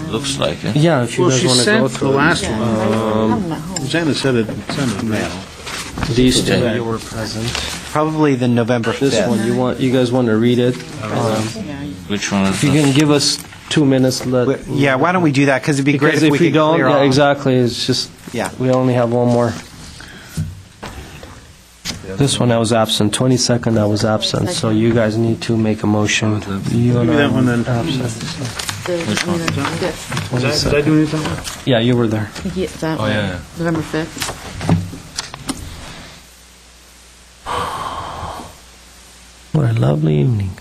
Looks like it. Yeah, if you Well, guys she want to go sent the through last it. one. Xana said it. Send it mail. These two, Okay. you were present. Probably the November 5th. This one, you guys want to read it? Which one is If you that? can give us 2 minutes, Yeah, why don't we do that? Because it'd be great because if we if we could don't, clear yeah, all. exactly, it's just, Yeah. we only have one more. This one I was absent, 22nd I was absent, so you guys need to make a motion. You and Maybe I that one then. were absent. Did I do anything? Yeah, you were there. That Oh, one, yeah. November 5th. What a lovely evening.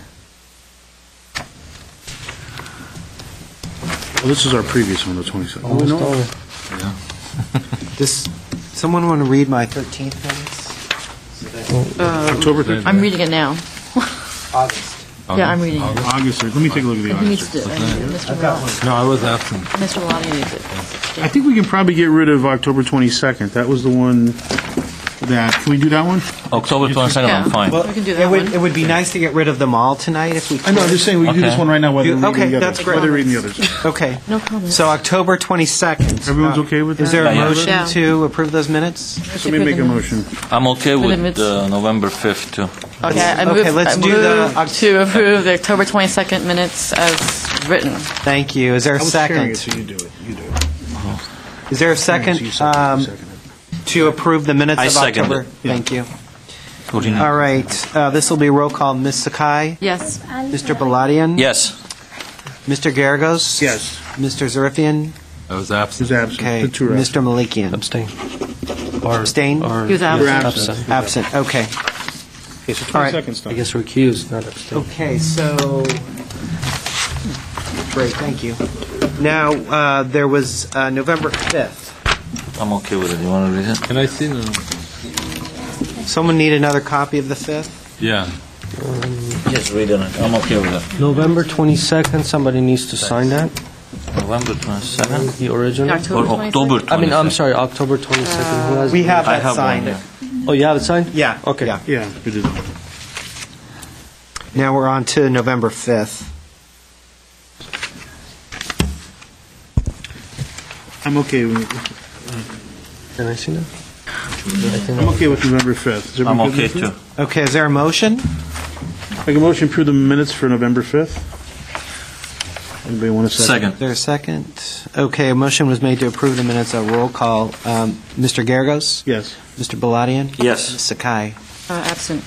Well, this is our previous one, the 22nd. Almost Oh, no. over. Does someone want to read my 13th minutes? October 13th. I'm reading it now. August. Yeah, I'm reading it. August 3rd. Let me take a look at the He needs August to, 3rd. Mr. Ross. No, I was absent. Mr. Lottie needs it. I think we can probably get rid of October 22nd. That was the one that, can we do that one? October 22nd, I'm fine. We can do that one. It would be nice to get rid of them all tonight if we could. I know, I'm just saying, we can do this Okay. one right now, whether You- we're reading okay, the others. that's great. Whether reading the others. Okay. No comment. So October 22nd. Everyone's okay with Is that? there a Yeah. motion Yeah. to approve those minutes? So let me make a motion. I'm okay with minutes. November 5th, too. Okay, I Okay, move, let's I do move the- to approve the October 22nd minutes as written. Thank you. Is there I a was sharing it, second? so you do it. You do it. Is there a second You second it. to approve the minutes I of second October? it. Thank you. What do you need? All right, this will be roll call. Ms. Sakai? Yes. Mr. Baladian? Yes. Mr. Garagos? Yes. Mr. Zarifian? I was absent. He's absent. Okay, The two are Mr. Malikian. Abstain. Abstain? Or He was absent. You're absent. Absent, okay. Okay, so All right. 20 seconds, Tom. I guess recused, not abstain. Okay, so, great, thank you. Now, there was November 5th. I'm okay with it. You want to read it? Can I see the? Someone need another copy of the 5th? Yeah. Yes, read it. I'm okay with it. November 22nd, somebody needs to sign that, November 22nd? the original. October Or October 22nd? 22nd? I mean, I'm sorry, October 22nd. Who has? We have I that have signed. one, yeah. Oh, you have it signed? Yeah. Okay. Yeah. Yeah, we did. Now we're on to November 5th. I'm okay with Can I see that? I'm okay with November 5th. Is I'm everyone good okay with too. Okay, is there a motion? it? Make a motion to approve the minutes for November 5th. Anybody want a second? Second. Is there a second? Okay, a motion was made to approve the minutes. A roll call. Mr. Garagos? Yes. Mr. Baladian? Yes. Ms. Sakai? Absent.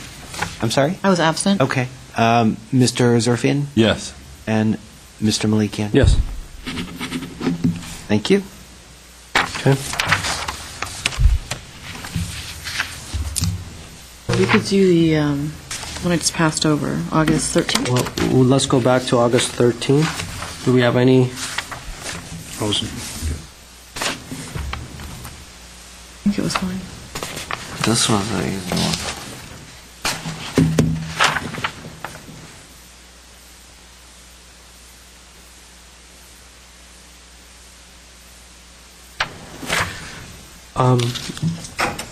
I'm sorry? I was absent. Okay. Mr. Zerfian? Yes. And Mr. Malikian? Yes. Thank you. Okay. We could do the one I just passed over, August 13th. Well, let's go back to August 13th. Do we have any? Awesome. I think it was fine. This was the easy one.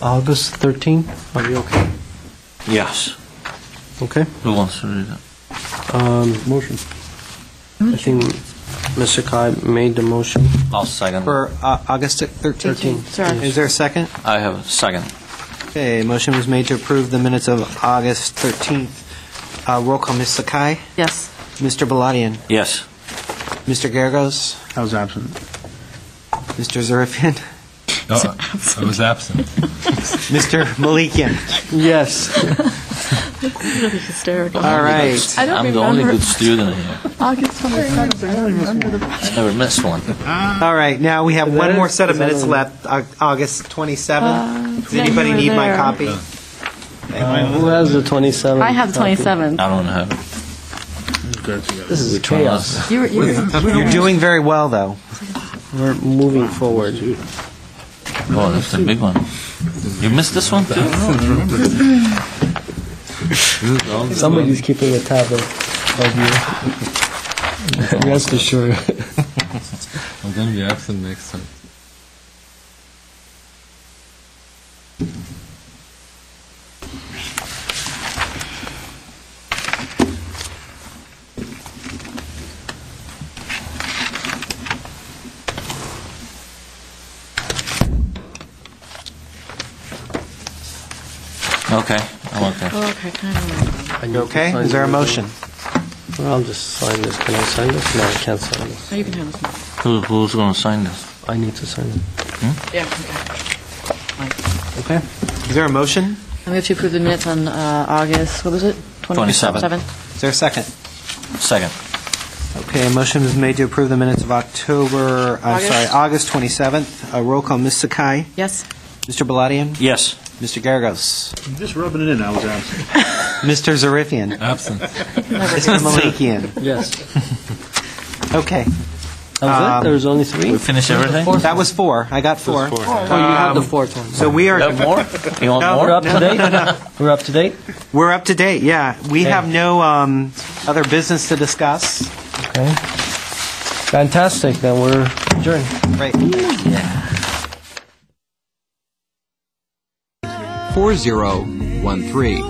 August 13th? Are you okay? Yes. Okay. Who wants to read it? Motion. I think Mr. Kai made the motion. I'll second. For August 13th? 13th. Sorry. Is there a second? I have a second. Okay, motion was made to approve the minutes of August 13th. Roll call, Ms. Sakai? Yes. Mr. Baladian? Yes. Mr. Garagos? I was absent. Mr. Zerifian? No, I was absent. Mr. Malikian? Yes. Really hysterical. All right. I don't I'm the remember. only good student here. August 27th. I don't remember the. Never missed one. All right, now we have one there? more set of Is that minutes on- left, August 27th. Does anybody you were need my there. copy? Who has the 27th? I have the 27th. I don't have it. This is chaos. You were. You're doing very well, though. We're moving forward. Oh, that's a big one. You missed this one too? Somebody's keeping a tab of you. Rest assured. I'm going to be absent next time. Okay, I'm okay. Oh, okay, kind of. I need You to okay? sign Is there a the motion? Well, I'll just sign this. Can I sign this? No, I can't sign this. Oh, you can have this one. Who's going to sign this? I need to sign it. Yeah. Okay. Okay. Is there a motion? And we have to approve the minutes on August. What was it? 27th. Is there a second? Second. Okay, a motion was made to approve the minutes of August? August 27th. Roll call, Ms. Sakai? Yes. Mr. Baladian? Yes. Mr. Garagos? I'm just rubbing it in. I was absent. Mr. Zerifian? Absent. Mr. Malikian? Yes. Okay. That was it? There was only We three? finish everything? That was four. I got four. Oh, you have the fourth one. So we are... You have more? You want No. more? We're up to date? We're up to date? We're up to date, yeah. We Okay. have no other business to discuss. Okay. Fantastic. Then we're adjourned. Right. 4013.